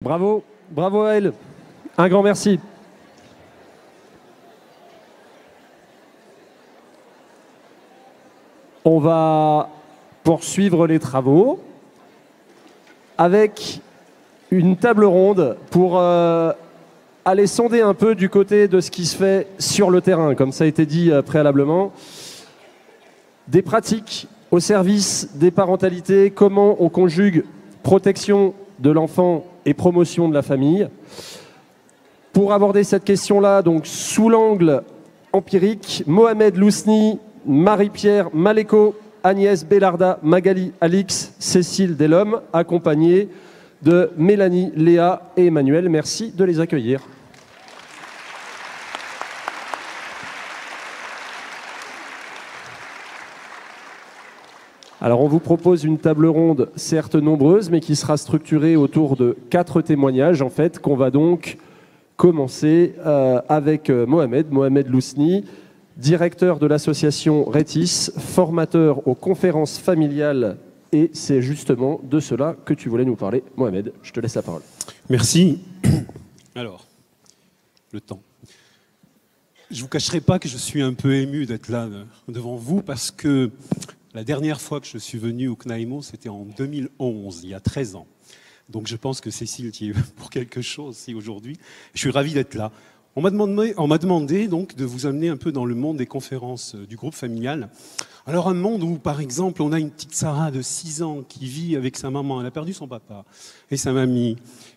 Bravo, bravo à elle. Un grand merci. On va poursuivre les travaux avec une table ronde pour aller sonder un peu du côté de ce qui se fait sur le terrain, comme ça a été dit préalablement. Des pratiques au service des parentalités, comment on conjugue protection de l'enfant et promotion de la famille. Pour aborder cette question-là, donc sous l'angle empirique, Mohamed Lousni, Marie-Pierre Maléco, Agnès Bellarda, Magali Alix, Cécile Delhomme, accompagnés de Mélanie, Léa et Emmanuel. Merci de les accueillir. Alors on vous propose une table ronde, certes nombreuse, mais qui sera structurée autour de 4 témoignages, en fait, qu'on va donc commencer avec Mohamed Lousni, directeur de l'association Rétis, formateur aux conférences familiales, et c'est justement de cela que tu voulais nous parler. Mohamed, je te laisse la parole. Merci. Alors, le temps. Je ne vous cacherai pas que je suis un peu ému d'être là devant vous parce que la dernière fois que je suis venu au CNAIMO, c'était en 2011, il y a 13 ans. Donc je pense que Cécile, tu es pour quelque chose si aujourd'hui. Je suis ravi d'être là. On m'a demandé donc de vous amener un peu dans le monde des conférences du groupe familial. Alors un monde où, par exemple, on a une petite Sarah de 6 ans qui vit avec sa maman. Elle a perdu son papa et sa mamie.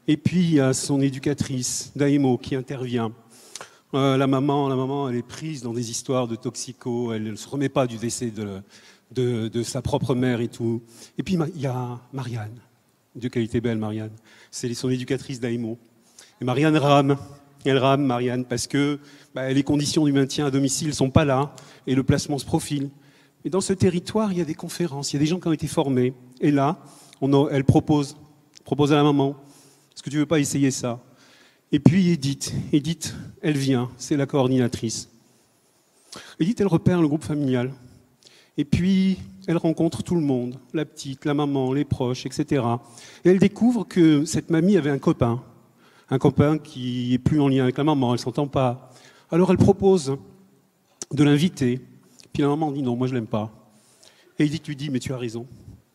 Et puis il y a son éducatrice, Daimo, qui intervient. La maman, elle est prise dans des histoires de toxico. Elle ne se remet pas du décès de sa propre mère et tout. Et puis il y a Marianne. Dieu qu'elle était belle, Marianne. C'est son éducatrice Daimo. Et Marianne rame. Elle rame, Marianne, parce que les conditions du maintien à domicile ne sont pas là et le placement se profile. Et dans ce territoire, il y a des conférences, il y a des gens qui ont été formés. Et là, elle propose à la maman, est-ce que tu ne veux pas essayer ça? Et puis Edith, elle vient, c'est la coordinatrice. Edith, elle repère le groupe familial. Et puis, elle rencontre tout le monde, la petite, la maman, les proches, etc. Et elle découvre que cette mamie avait un copain qui est plus en lien avec la maman, elle ne s'entend pas. Alors elle propose de l'inviter. Puis la maman dit non, moi je ne l'aime pas. Et Edith lui dit mais tu as raison.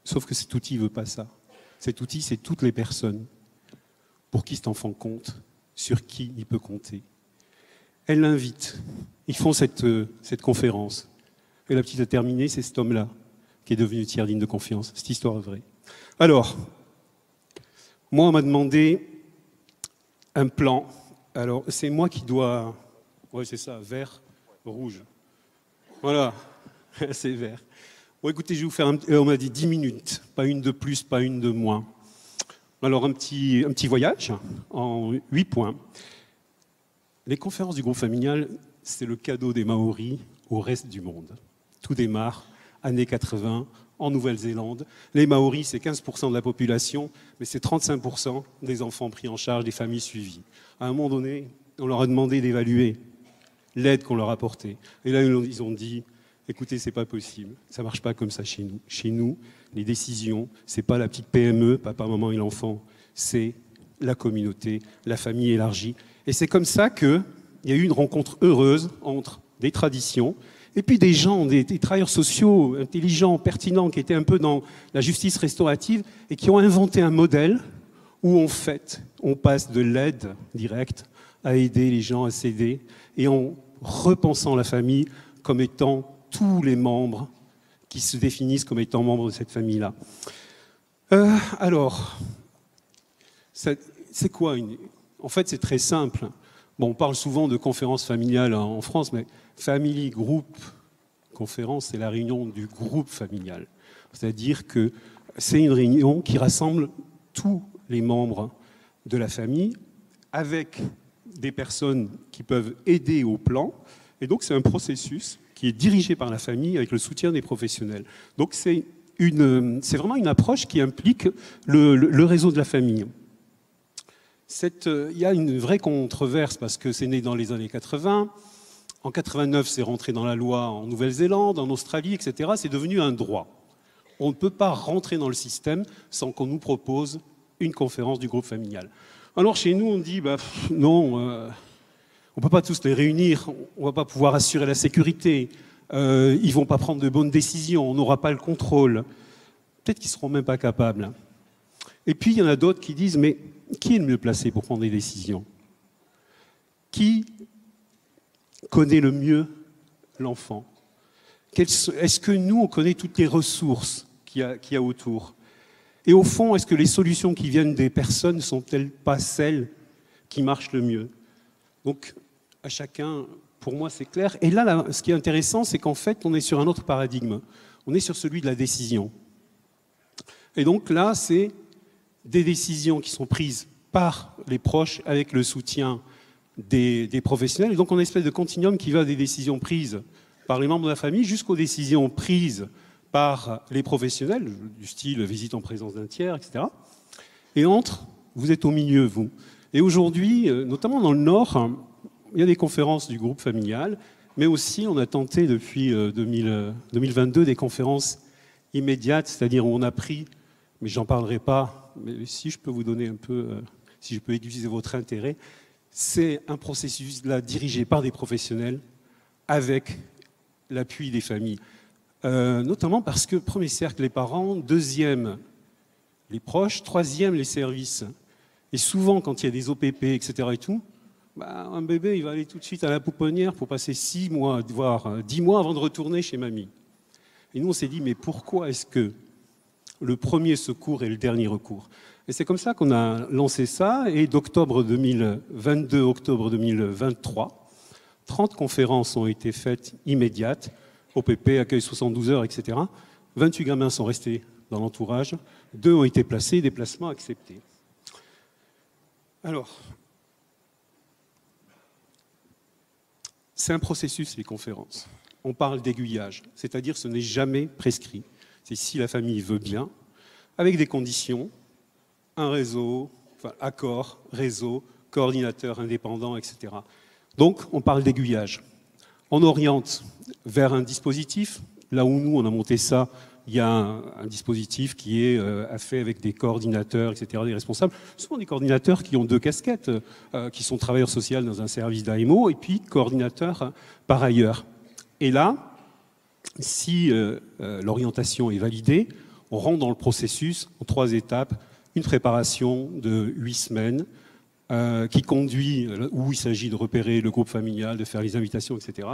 Sauf que cet outil ne veut pas ça. Cet outil, c'est toutes les personnes pour qui cet enfant compte, sur qui il peut compter. Elle l'invite. Ils font cette conférence. Et la petite a terminé, c'est cet homme-là qui est devenu tiers digne de confiance. Cette histoire est vraie. Alors, moi on m'a demandé un plan. Alors, c'est moi qui dois... Oui, c'est ça, vert, rouge. Voilà, c'est vert. Bon, écoutez, je vais vous faire on m'a dit 10 minutes, pas une de plus, pas une de moins. Alors, un petit voyage en 8 points. Les conférences du groupe familial, c'est le cadeau des Maoris au reste du monde. Tout démarre, années 80, en Nouvelle-Zélande. Les Maoris, c'est 15% de la population, mais c'est 35% des enfants pris en charge, des familles suivies. À un moment donné, on leur a demandé d'évaluer l'aide qu'on leur apportait. Et là, ils ont dit, écoutez, c'est pas possible, ça marche pas comme ça chez nous. Chez nous, les décisions, c'est pas la petite PME, papa, maman et l'enfant, c'est la communauté, la famille élargie. Et c'est comme ça qu'il y a eu une rencontre heureuse entre des traditions et puis des gens, des travailleurs sociaux intelligents, pertinents, qui étaient un peu dans la justice restaurative et qui ont inventé un modèle où en fait, on passe de l'aide directe à aider les gens à s'aider et en repensant la famille comme étant tous les membres qui se définissent comme étant membres de cette famille-là. Alors, c'est quoi En fait, c'est très simple. Bon, on parle souvent de conférences familiales en France, mais family group conférence, c'est la réunion du groupe familial. C'est-à-dire que c'est une réunion qui rassemble tous les membres de la famille avec des personnes qui peuvent aider au plan. Et donc, c'est un processus qui est dirigé par la famille avec le soutien des professionnels. Donc, c'est vraiment une approche qui implique le réseau de la famille. Il y a une vraie controverse parce que c'est né dans les années 80. En 89, c'est rentré dans la loi en Nouvelle-Zélande, en Australie, etc. C'est devenu un droit. On ne peut pas rentrer dans le système sans qu'on nous propose une conférence du groupe familial. Alors chez nous, on dit, non, on ne peut pas tous les réunir, on ne va pas pouvoir assurer la sécurité, ils ne vont pas prendre de bonnes décisions, on n'aura pas le contrôle. Peut-être qu'ils ne seront même pas capables. Et puis, il y en a d'autres qui disent, mais qui est le mieux placé pour prendre des décisions? Qui connaît le mieux l'enfant? Est-ce que nous, on connaît toutes les ressources qu'il y a autour? Et au fond, est-ce que les solutions qui viennent des personnes ne sont-elles pas celles qui marchent le mieux? Donc, à chacun, pour moi, c'est clair. Et là, ce qui est intéressant, c'est qu'en fait, on est sur un autre paradigme. On est sur celui de la décision. Et donc là, c'est des décisions qui sont prises par les proches avec le soutien des professionnels. Et donc, on a une espèce de continuum qui va des décisions prises par les membres de la famille jusqu'aux décisions prises par les professionnels, du style visite en présence d'un tiers, etc. Et vous êtes au milieu, vous. Et aujourd'hui, notamment dans le Nord, il y a des conférences du groupe familial, mais aussi on a tenté depuis 2022 des conférences immédiates, c'est-à-dire où on a pris, mais j'en parlerai pas, mais si je peux vous donner un peu, si je peux aiguiser votre intérêt, c'est un processus là dirigé par des professionnels avec l'appui des familles. Notamment parce que premier cercle, les parents, deuxième, les proches, troisième, les services. Et souvent, quand il y a des OPP, etc. et tout, un bébé, il va aller tout de suite à la pouponnière pour passer 6 mois, voire 10 mois avant de retourner chez mamie. Et nous, on s'est dit, mais pourquoi est-ce que le premier secours est le dernier recours? Et c'est comme ça qu'on a lancé ça, et d'octobre 2022, octobre 2023, 30 conférences ont été faites immédiates, OPP, accueil 72 heures, etc. 28 gamins sont restés dans l'entourage, 2 ont été placés, des placements acceptés. Alors, c'est un processus, les conférences. On parle d'aiguillage, c'est-à-dire ce n'est jamais prescrit. C'est si la famille veut bien, avec des conditions, un réseau, accord, réseau, coordinateur indépendant, etc. Donc, on parle d'aiguillage. On oriente vers un dispositif. Là où nous, on a monté ça, il y a un dispositif qui est fait avec des coordinateurs, etc., des responsables. Ce sont des coordinateurs qui ont 2 casquettes, qui sont travailleurs sociaux dans un service d'AMO et puis coordinateurs par ailleurs. Et là, si l'orientation est validée, on rentre dans le processus en 3 étapes. Une préparation de 8 semaines qui conduit, où il s'agit de repérer le groupe familial, de faire les invitations, etc.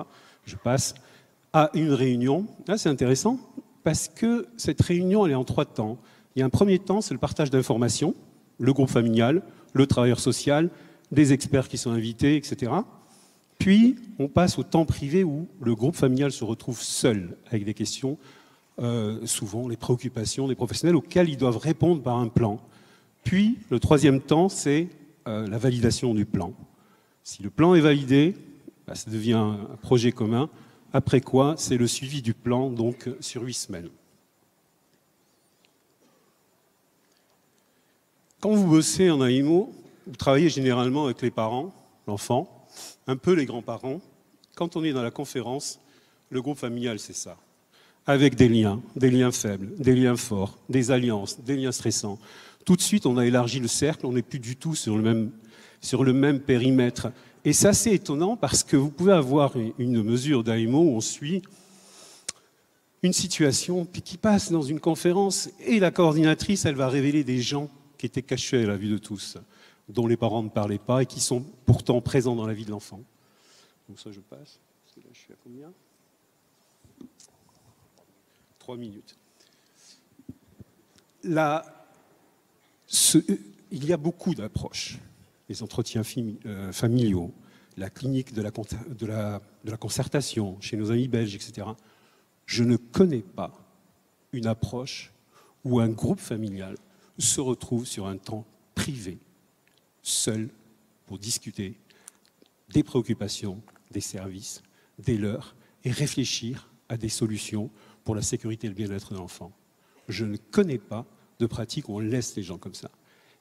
Je passe à une réunion. Là, c'est intéressant parce que cette réunion, elle est en 3 temps. Il y a un premier temps, c'est le partage d'informations, le groupe familial, le travailleur social, des experts qui sont invités, etc. Puis, on passe au temps privé où le groupe familial se retrouve seul avec des questions, souvent les préoccupations des professionnels auxquelles ils doivent répondre par un plan. Puis, le 3e temps, c'est la validation du plan. Si le plan est validé, ça devient un projet commun. Après quoi, c'est le suivi du plan, donc sur 8 semaines. Quand vous bossez en AIMO, vous travaillez généralement avec les parents, l'enfant, un peu les grands-parents. Quand on est dans la conférence, le groupe familial, c'est ça. Avec des liens faibles, des liens forts, des alliances, des liens stressants. Tout de suite, on a élargi le cercle, on n'est plus du tout sur le même périmètre. Et c'est assez étonnant parce que vous pouvez avoir une mesure d'AMO où on suit une situation puis qui passe dans une conférence et la coordinatrice, elle va révéler des gens qui étaient cachés à la vue de tous, dont les parents ne parlaient pas et qui sont pourtant présents dans la vie de l'enfant. Donc ça, je passe. Parce que là, je suis à combien ? 3 minutes. Là, il y a beaucoup d'approches. Les entretiens familiaux, la clinique de la concertation chez nos amis belges, etc. Je ne connais pas une approche où un groupe familial se retrouve sur un temps privé, seul, pour discuter des préoccupations, des services, des leurs, et réfléchir à des solutions pour la sécurité et le bien-être de l'enfant. Je ne connais pas de pratique où on laisse les gens comme ça.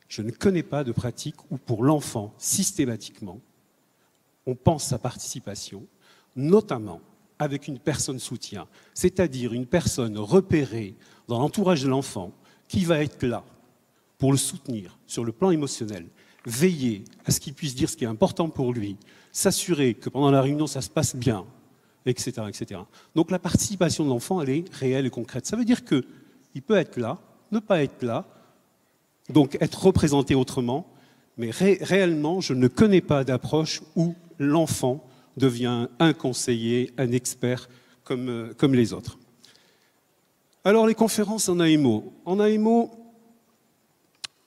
Je ne connais pas de pratique où, pour l'enfant, systématiquement, on pense sa participation, notamment avec une personne soutien, c'est-à-dire une personne repérée dans l'entourage de l'enfant qui va être là pour le soutenir sur le plan émotionnel, veiller à ce qu'il puisse dire ce qui est important pour lui, s'assurer que pendant la réunion, ça se passe bien, etc., etc. Donc la participation de l'enfant, elle est réelle et concrète. Ça veut dire qu'il peut être là, ne pas être là, donc être représenté autrement, mais réellement, je ne connais pas d'approche où l'enfant devient un conseiller, un expert comme les autres. Alors les conférences en AMO. En AMO,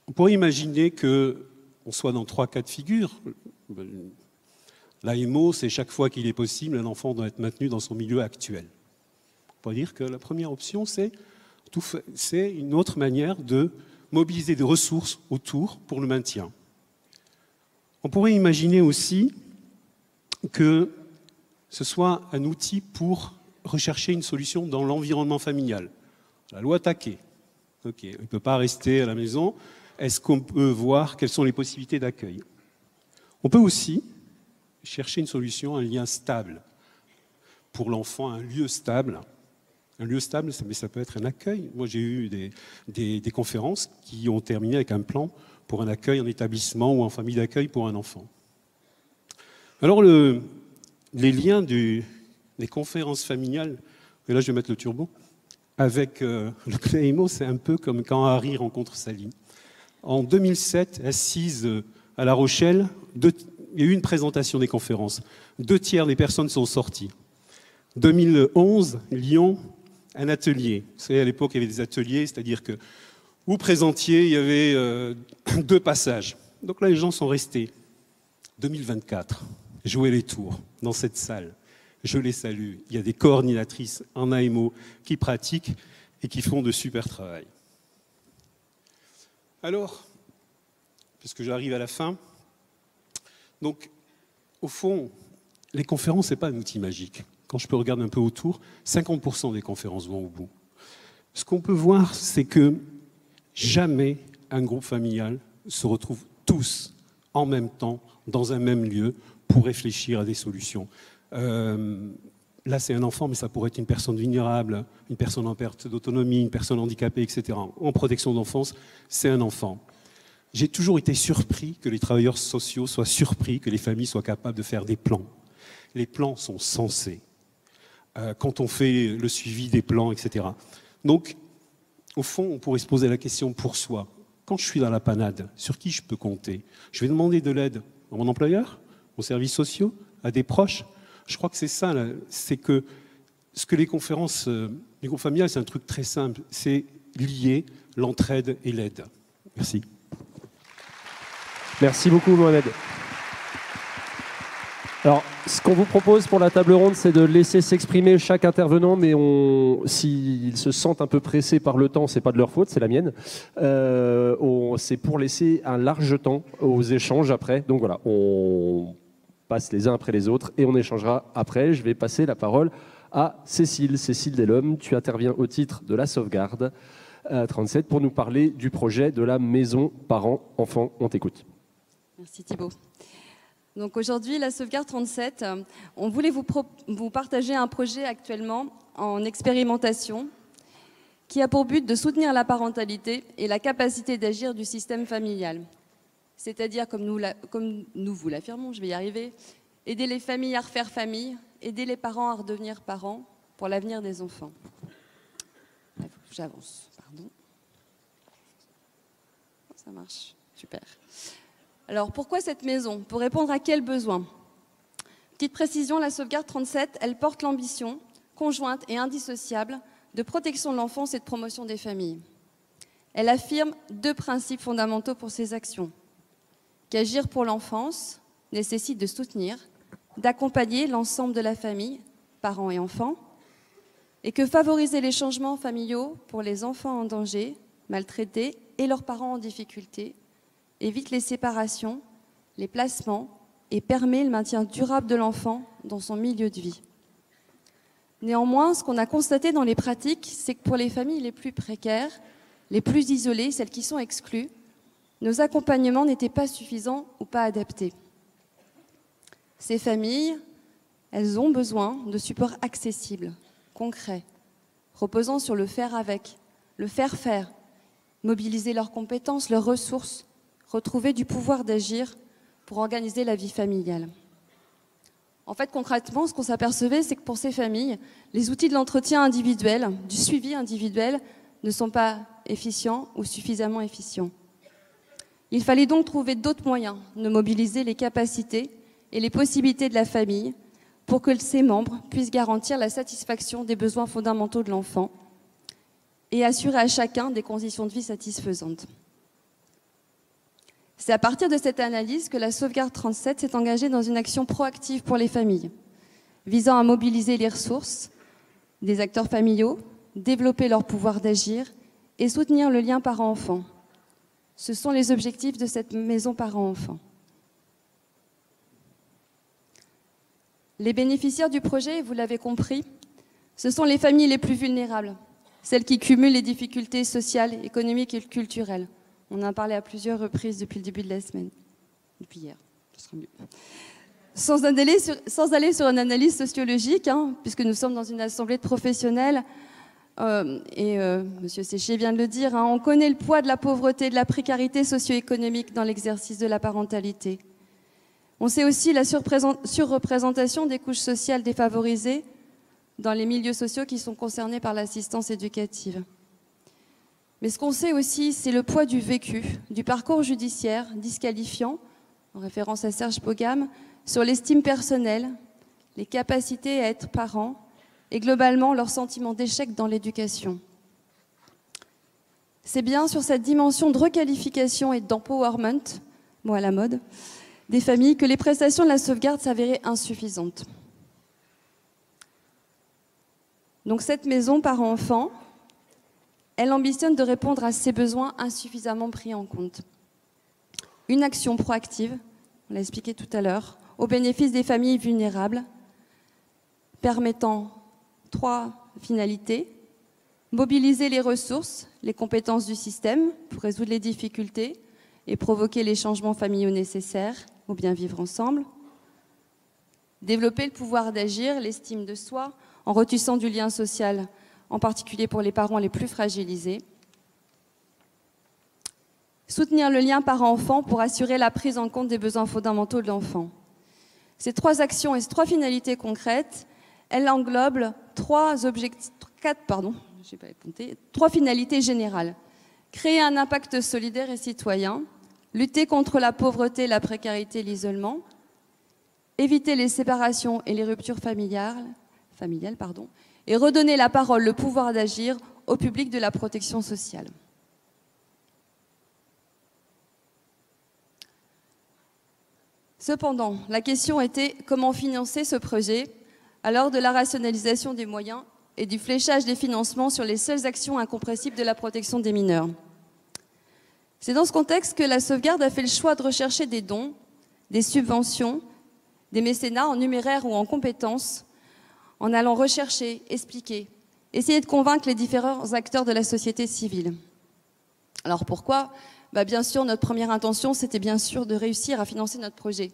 on pourrait imaginer qu'on soit dans 3 cas de figure. L'AMO, c'est chaque fois qu'il est possible, un enfant doit être maintenu dans son milieu actuel. On pourrait dire que la première option, c'est une autre manière de mobiliser des ressources autour pour le maintien. On pourrait imaginer aussi que ce soit un outil pour rechercher une solution dans l'environnement familial. La loi Taquet. Ok, il ne peut pas rester à la maison. Est-ce qu'on peut voir quelles sont les possibilités d'accueil? On peut aussi chercher une solution, un lien stable. Pour l'enfant, un lieu stable. Un lieu stable, mais ça peut être un accueil. Moi, j'ai eu des conférences qui ont terminé avec un plan pour un accueil en établissement ou en famille d'accueil pour un enfant. Alors, les liens des conférences familiales, et là je vais mettre le turbo, avec le CNAIMO, c'est un peu comme quand Harry rencontre Sally. En 2007, assise à La Rochelle, il y a eu une présentation des conférences. 2 tiers des personnes sont sorties. 2011, Lyon, un atelier. Vous savez, à l'époque, il y avait des ateliers, c'est-à-dire que vous présentiez, il y avait 2 passages. Donc là, les gens sont restés. 2024, jouer les tours dans cette salle. Je les salue. Il y a des coordinatrices en AMO qui pratiquent et qui font de super travail. Alors, puisque j'arrive à la fin, donc, au fond, les conférences, ce n'est pas un outil magique. Quand je peux regarder un peu autour, 50% des conférences vont au bout. Ce qu'on peut voir, c'est que jamais un groupe familial se retrouve tous en même temps dans un même lieu pour réfléchir à des solutions. Là, c'est un enfant, mais ça pourrait être une personne vulnérable, une personne en perte d'autonomie, une personne handicapée, etc. En protection d'enfance, c'est un enfant. J'ai toujours été surpris que les travailleurs sociaux soient surpris que les familles soient capables de faire des plans. Les plans sont censés. Quand on fait le suivi des plans, etc. Donc, au fond, on pourrait se poser la question pour soi. Quand je suis dans la panade, sur qui je peux compter? Je vais demander de l'aide à mon employeur, aux services sociaux, à des proches. Je crois que c'est ça, c'est que ce que les conférences, les groupes familiales, c'est un truc très simple, c'est lier l'entraide et l'aide. Merci. Merci beaucoup, Mohamed. Alors, ce qu'on vous propose pour la table ronde, c'est de laisser s'exprimer chaque intervenant, mais s'ils se sentent un peu pressés par le temps, c'est pas de leur faute, c'est la mienne. C'est pour laisser un large temps aux échanges après. Donc voilà, on passe les uns après les autres et on échangera après. Je vais passer la parole à Cécile Delhomme. Tu interviens au titre de la sauvegarde 37 pour nous parler du projet de la maison parents-enfants. On t'écoute. Merci Thibault. Donc aujourd'hui, la sauvegarde 37, on voulait vous partager un projet actuellement en expérimentation qui a pour but de soutenir la parentalité et la capacité d'agir du système familial. C'est-à-dire, comme nous vous l'affirmons, je vais y arriver, aider les familles à refaire famille, aider les parents à redevenir parents pour l'avenir des enfants. J'avance, pardon. Ça marche, super. Alors, pourquoi cette maison? Pour répondre à quel besoin? Petite précision, la sauvegarde 37, elle porte l'ambition conjointe et indissociable de protection de l'enfance et de promotion des familles. Elle affirme 2 principes fondamentaux pour ses actions. Qu'agir pour l'enfance nécessite de soutenir, d'accompagner l'ensemble de la famille, parents et enfants, et que favoriser les changements familiaux pour les enfants en danger, maltraités et leurs parents en difficulté évite les séparations, les placements et permet le maintien durable de l'enfant dans son milieu de vie. Néanmoins, ce qu'on a constaté dans les pratiques, c'est que pour les familles les plus précaires, les plus isolées, celles qui sont exclues, nos accompagnements n'étaient pas suffisants ou pas adaptés. Ces familles, elles ont besoin de supports accessibles, concrets, reposant sur le faire avec, le faire faire, mobiliser leurs compétences, leurs ressources, retrouver du pouvoir d'agir pour organiser la vie familiale. En fait, concrètement, ce qu'on s'apercevait, c'est que pour ces familles, les outils de l'entretien individuel, du suivi individuel, ne sont pas efficients ou suffisamment efficients. Il fallait donc trouver d'autres moyens de mobiliser les capacités et les possibilités de la famille pour que ses membres puissent garantir la satisfaction des besoins fondamentaux de l'enfant et assurer à chacun des conditions de vie satisfaisantes. C'est à partir de cette analyse que la Sauvegarde 37 s'est engagée dans une action proactive pour les familles, visant à mobiliser les ressources des acteurs familiaux, développer leur pouvoir d'agir et soutenir le lien parent-enfant. Ce sont les objectifs de cette maison parent-enfant. Les bénéficiaires du projet, vous l'avez compris, ce sont les familles les plus vulnérables, celles qui cumulent les difficultés sociales, économiques et culturelles. On en a parlé à plusieurs reprises depuis le début de la semaine. Depuis hier, ce sera mieux. Sans aller sur une analyse sociologique, puisque nous sommes dans une assemblée de professionnels, M. Séchier vient de le dire, on connaît le poids de la pauvreté, de la précarité socio-économique dans l'exercice de la parentalité. On sait aussi la surreprésentation des couches sociales défavorisées dans les milieux sociaux qui sont concernés par l'assistance éducative. Mais ce qu'on sait aussi, c'est le poids du vécu, du parcours judiciaire disqualifiant, en référence à Serge Pogam, sur l'estime personnelle, les capacités à être parent et globalement leur sentiment d'échec dans l'éducation. C'est bien sur cette dimension de requalification et d'empowerment, mot à la mode, des familles que les prestations de la sauvegarde s'avéraient insuffisantes. Donc cette maison parent-enfant, elle ambitionne de répondre à ces besoins insuffisamment pris en compte. Une action proactive, on l'a expliqué tout à l'heure, au bénéfice des familles vulnérables, permettant 3 finalités: mobiliser les ressources, les compétences du système pour résoudre les difficultés et provoquer les changements familiaux nécessaires au bien vivre ensemble, développer le pouvoir d'agir, l'estime de soi, en retissant du lien social, en particulier pour les parents les plus fragilisés, soutenir le lien parent-enfant pour assurer la prise en compte des besoins fondamentaux de l'enfant. Ces 3 actions et ces 3 finalités concrètes, elles englobent 3 finalités générales. Créer un impact solidaire et citoyen, lutter contre la pauvreté, la précarité et l'isolement, éviter les séparations et les ruptures familiales, et redonner la parole, le pouvoir d'agir au public de la protection sociale. Cependant, la question était comment financer ce projet à l'heure de la rationalisation des moyens et du fléchage des financements sur les seules actions incompressibles de la protection des mineurs. C'est dans ce contexte que la sauvegarde a fait le choix de rechercher des dons, des subventions, des mécénats en numéraire ou en compétences, en allant rechercher, expliquer, essayer de convaincre les différents acteurs de la société civile. Alors pourquoi ? Bien sûr, notre première intention, c'était bien sûr de réussir à financer notre projet.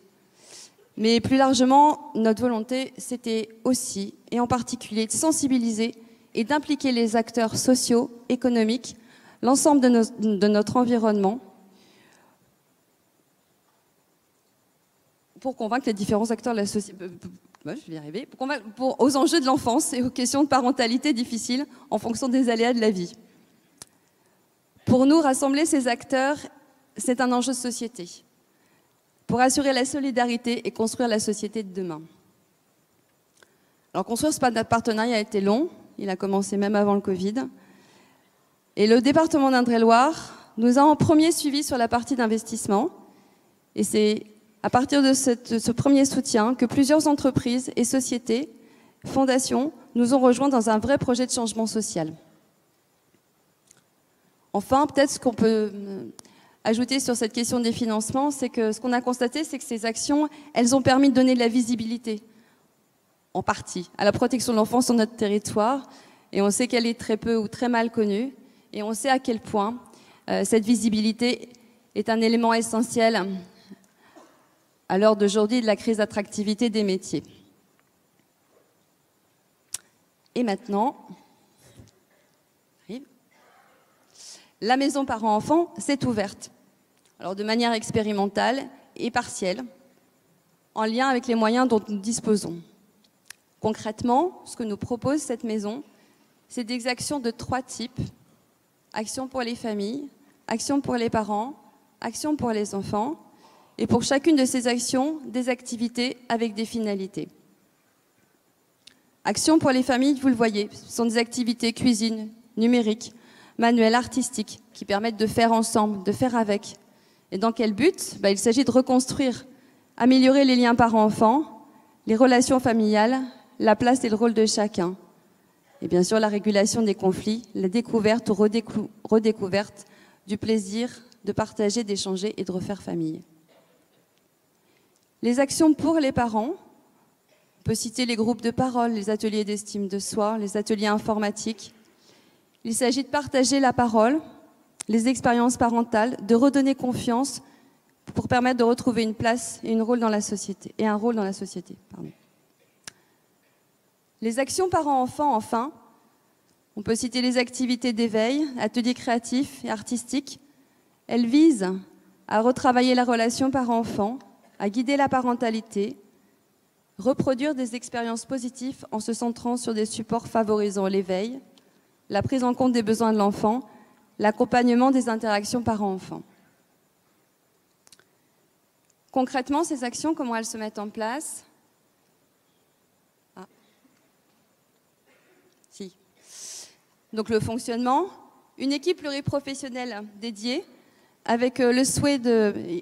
Mais plus largement, notre volonté, c'était aussi, et en particulier, de sensibiliser et d'impliquer les acteurs sociaux, économiques, l'ensemble de notre environnement, pour convaincre les différents acteurs de la société, aux enjeux de l'enfance et aux questions de parentalité difficiles en fonction des aléas de la vie. Pour nous, rassembler ces acteurs, c'est un enjeu de société, pour assurer la solidarité et construire la société de demain. Alors, construire ce partenariat a été long, il a commencé même avant le Covid. Et le département d'Indre-et-Loire nous a en premier suivi sur la partie d'investissement. Et c'est à partir de ce premier soutien que plusieurs entreprises et sociétés, fondations, nous ont rejoints dans un vrai projet de changement social. Enfin, peut-être ce qu'on peut ajouter sur cette question des financements, c'est que ce qu'on a constaté, c'est que ces actions, elles ont permis de donner de la visibilité, en partie, à la protection de l'enfance sur notre territoire. Et on sait qu'elle est très peu ou très mal connue. Et on sait à quel point cette visibilité est un élément essentiel à l'heure d'aujourd'hui de la crise d'attractivité des métiers. Et maintenant, la maison parents-enfants s'est ouverte. alors de manière expérimentale et partielle, en lien avec les moyens dont nous disposons. Concrètement, ce que nous propose cette maison, c'est des actions de 3 types. Actions pour les familles, actions pour les parents, actions pour les enfants, et pour chacune de ces actions, des activités avec des finalités. Actions pour les familles, vous le voyez, ce sont des activités cuisine, numérique, manuelles, artistiques, qui permettent de faire ensemble, de faire avec. Et dans quel but? Il s'agit de reconstruire, améliorer les liens parents-enfants, les relations familiales, la place et le rôle de chacun. Et bien sûr, la régulation des conflits, la découverte ou redécouverte du plaisir de partager, d'échanger et de refaire famille. Les actions pour les parents, on peut citer les groupes de parole, les ateliers d'estime de soi, les ateliers informatiques. Il s'agit de partager la parole, les expériences parentales, de redonner confiance pour permettre de retrouver une place et un rôle dans la société. Les actions parents-enfants, enfin, on peut citer les activités d'éveil, ateliers créatifs et artistiques. Elles visent à retravailler la relation parent-enfant, à guider la parentalité, reproduire des expériences positives en se centrant sur des supports favorisant l'éveil, la prise en compte des besoins de l'enfant, l'accompagnement des interactions parents-enfants. Concrètement, ces actions, comment elles se mettent en place? Donc le fonctionnement, une équipe pluriprofessionnelle dédiée avec le souhait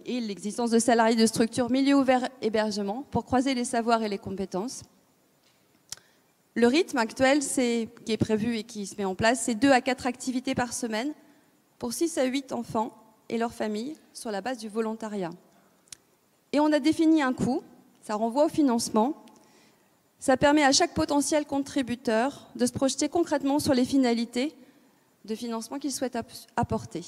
et l'existence de salariés de structures milieu ouvert hébergement pour croiser les savoirs et les compétences. Le rythme actuel qui est prévu et qui se met en place, c'est 2 à 4 activités par semaine pour 6 à 8 enfants et leurs familles sur la base du volontariat. Et on a défini un coût, ça renvoie au financement. Ça permet à chaque potentiel contributeur de se projeter concrètement sur les finalités de financement qu'il souhaite apporter.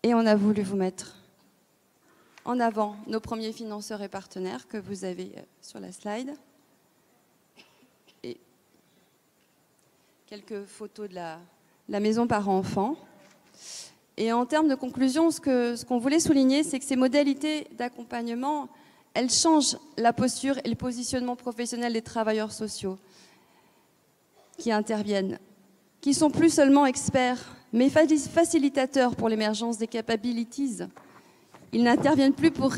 Et on a voulu vous mettre en avant nos premiers financeurs et partenaires que vous avez sur la slide. Et quelques photos de la maison parents-enfants. Et en termes de conclusion, ce qu'on voulait souligner, c'est que ces modalités d'accompagnement, elles changent la posture et le positionnement professionnel des travailleurs sociaux qui interviennent, qui sont plus seulement experts, mais facilitateurs pour l'émergence des capabilities. Ils n'interviennent plus pour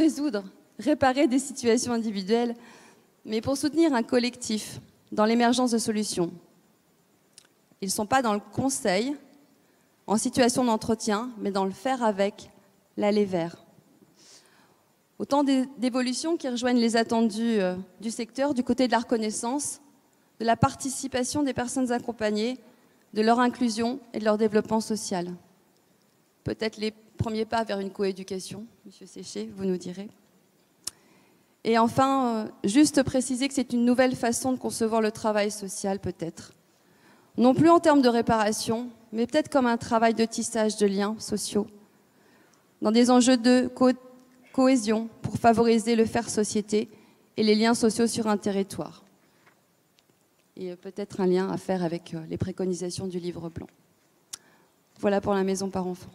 réparer des situations individuelles, mais pour soutenir un collectif dans l'émergence de solutions. Ils ne sont pas dans le conseil, en situation d'entretien, mais dans le faire avec, l'aller vers. Autant d'évolutions qui rejoignent les attendus du secteur, du côté de la reconnaissance, de la participation des personnes accompagnées, de leur inclusion et de leur développement social. Peut-être les premiers pas vers une coéducation, Monsieur Séché, vous nous direz. Et enfin, juste préciser que c'est une nouvelle façon de concevoir le travail social, peut-être. Non plus en termes de réparation, mais peut-être comme un travail de tissage de liens sociaux, dans des enjeux de cohésion pour favoriser le faire société et les liens sociaux sur un territoire. Et peut-être un lien à faire avec les préconisations du livre blanc. Voilà pour la maison par enfants.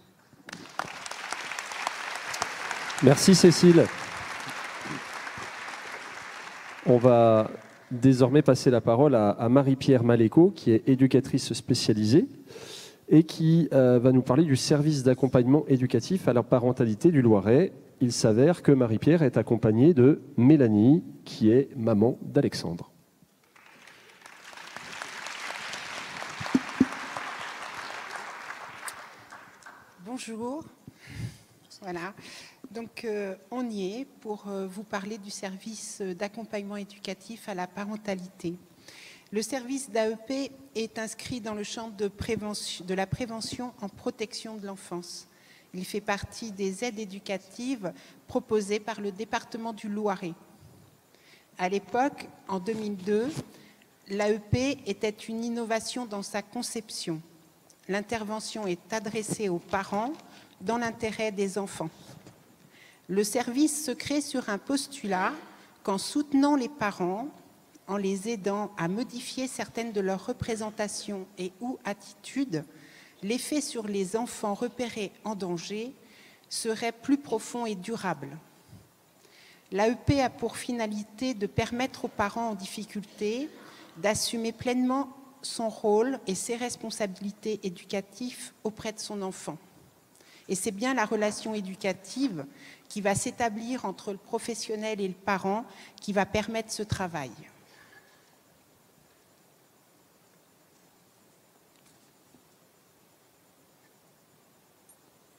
Merci Cécile. On va désormais passer la parole à Marie-Pierre Maléco, qui est éducatrice spécialisée et qui va nous parler du service d'accompagnement éducatif à la parentalité du Loiret. Il s'avère que Marie-Pierre est accompagnée de Mélanie, qui est maman d'Alexandre. Bonjour. Voilà. Donc, on y est pour vous parler du service d'accompagnement éducatif à la parentalité. Le service d'AEP est inscrit dans le champ de la prévention en protection de l'enfance. Il fait partie des aides éducatives proposées par le département du Loiret. À l'époque, en 2002, l'AEP était une innovation dans sa conception. L'intervention est adressée aux parents dans l'intérêt des enfants. Le service se crée sur un postulat qu'en soutenant les parents, en les aidant à modifier certaines de leurs représentations et ou attitudes, l'effet sur les enfants repérés en danger serait plus profond et durable. L'AEP a pour finalité de permettre aux parents en difficulté d'assumer pleinement son rôle et ses responsabilités éducatives auprès de son enfant. Et c'est bien la relation éducative qui va s'établir entre le professionnel et le parent qui va permettre ce travail.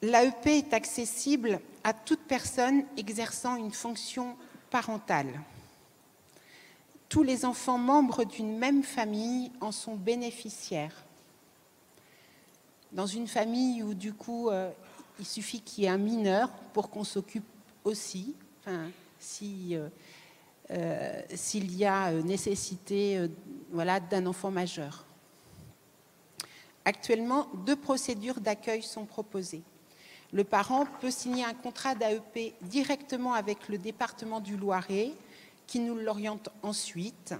L'AEP est accessible à toute personne exerçant une fonction parentale. Tous les enfants membres d'une même famille en sont bénéficiaires. Dans une famille où, du coup, il suffit qu'il y ait un mineur pour qu'on s'occupe aussi, enfin, s'il y a nécessité voilà, d'un enfant majeur. Actuellement, 2 procédures d'accueil sont proposées. Le parent peut signer un contrat d'AEP directement avec le département du Loiret, qui nous l'oriente ensuite,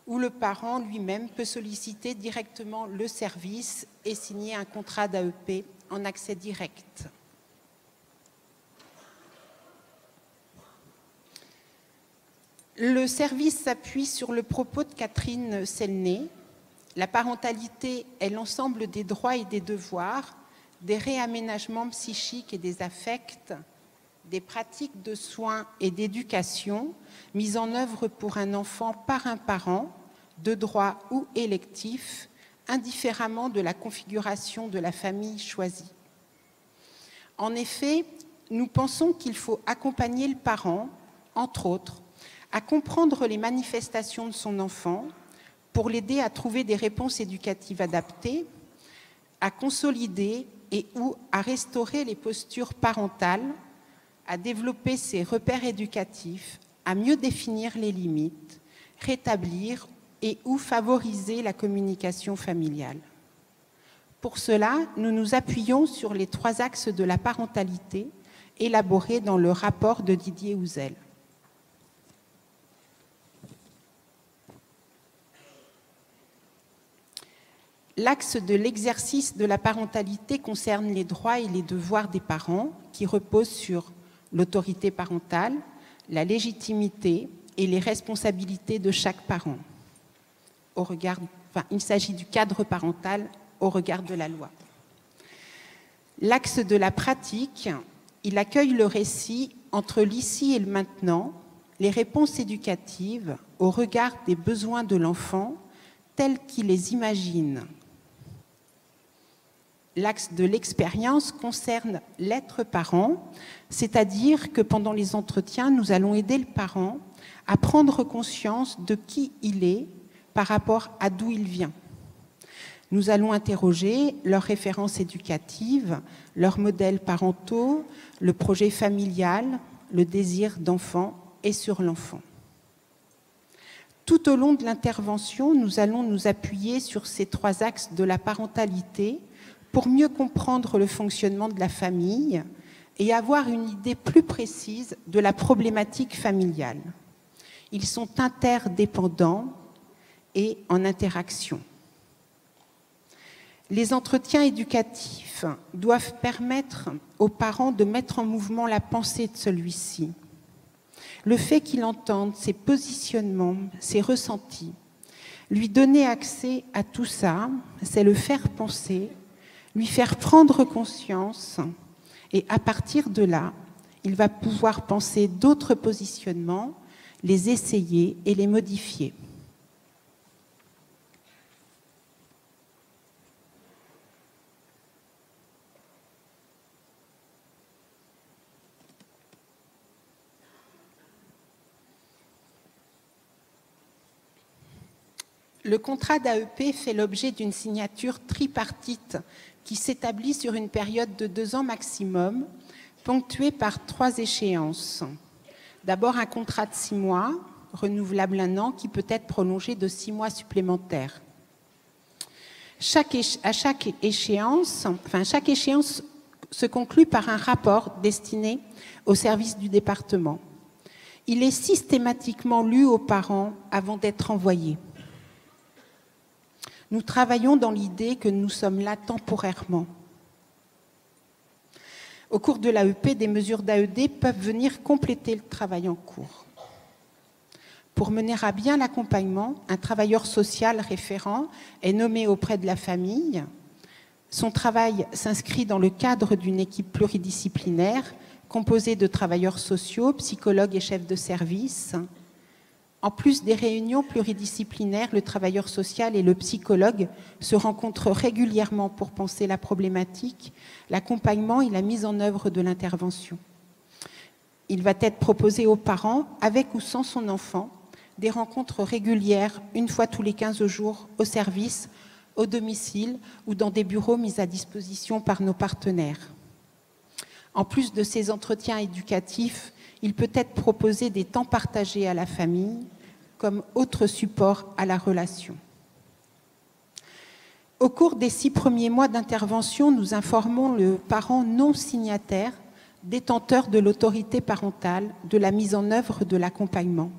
ou le parent lui-même peut solliciter directement le service et signer un contrat d'AEP en accès direct. Le service s'appuie sur le propos de Catherine Selné. La parentalité est l'ensemble des droits et des devoirs, des réaménagements psychiques et des affects, des pratiques de soins et d'éducation mises en œuvre pour un enfant par un parent, de droit ou électif, indifféremment de la configuration de la famille choisie. En effet, nous pensons qu'il faut accompagner le parent, entre autres, à comprendre les manifestations de son enfant pour l'aider à trouver des réponses éducatives adaptées, à consolider et ou à restaurer les postures parentales, à développer ses repères éducatifs, à mieux définir les limites, rétablir et ou favoriser la communication familiale. Pour cela, nous nous appuyons sur les 3 axes de la parentalité élaborés dans le rapport de Didier Houzel. L'axe de l'exercice de la parentalité concerne les droits et les devoirs des parents qui reposent sur l'autorité parentale, la légitimité et les responsabilités de chaque parent. Il s'agit du cadre parental au regard de la loi. L'axe de la pratique, il accueille le récit entre l'ici et le maintenant, les réponses éducatives au regard des besoins de l'enfant tels qu'il les imagine. L'axe de l'expérience concerne l'être parent, c'est-à-dire que pendant les entretiens, nous allons aider le parent à prendre conscience de qui il est par rapport à d'où il vient. Nous allons interroger leurs références éducatives, leurs modèles parentaux, le projet familial, le désir d'enfant et sur l'enfant. Tout au long de l'intervention, nous allons nous appuyer sur ces 3 axes de la parentalité pour mieux comprendre le fonctionnement de la famille et avoir une idée plus précise de la problématique familiale. Ils sont interdépendants et en interaction. Les entretiens éducatifs doivent permettre aux parents de mettre en mouvement la pensée de celui-ci. Le fait qu'il entende ses positionnements, ses ressentis, lui donner accès à tout ça, c'est le faire penser, lui faire prendre conscience, et à partir de là, il va pouvoir penser d'autres positionnements, les essayer et les modifier. Le contrat d'AEP fait l'objet d'une signature tripartite qui s'établit sur une période de 2 ans maximum, ponctuée par 3 échéances. D'abord, un contrat de 6 mois, renouvelable 1 an, qui peut être prolongé de 6 mois supplémentaires. Chaque échéance se conclut par un rapport destiné au service du département. Il est systématiquement lu aux parents avant d'être envoyé. Nous travaillons dans l'idée que nous sommes là temporairement. Au cours de l'AEP, des mesures d'AED peuvent venir compléter le travail en cours. Pour mener à bien l'accompagnement, un travailleur social référent est nommé auprès de la famille. Son travail s'inscrit dans le cadre d'une équipe pluridisciplinaire composée de travailleurs sociaux, psychologues et chefs de service. En plus des réunions pluridisciplinaires, le travailleur social et le psychologue se rencontrent régulièrement pour penser la problématique, l'accompagnement et la mise en œuvre de l'intervention. Il va être proposé aux parents, avec ou sans son enfant, des rencontres régulières, une fois tous les 15 jours, au service, au domicile ou dans des bureaux mis à disposition par nos partenaires. En plus de ces entretiens éducatifs, il peut être proposé des temps partagés à la famille comme autre support à la relation. Au cours des 6 premiers mois d'intervention, nous informons le parent non signataire, détenteur de l'autorité parentale, de la mise en œuvre de l'accompagnement.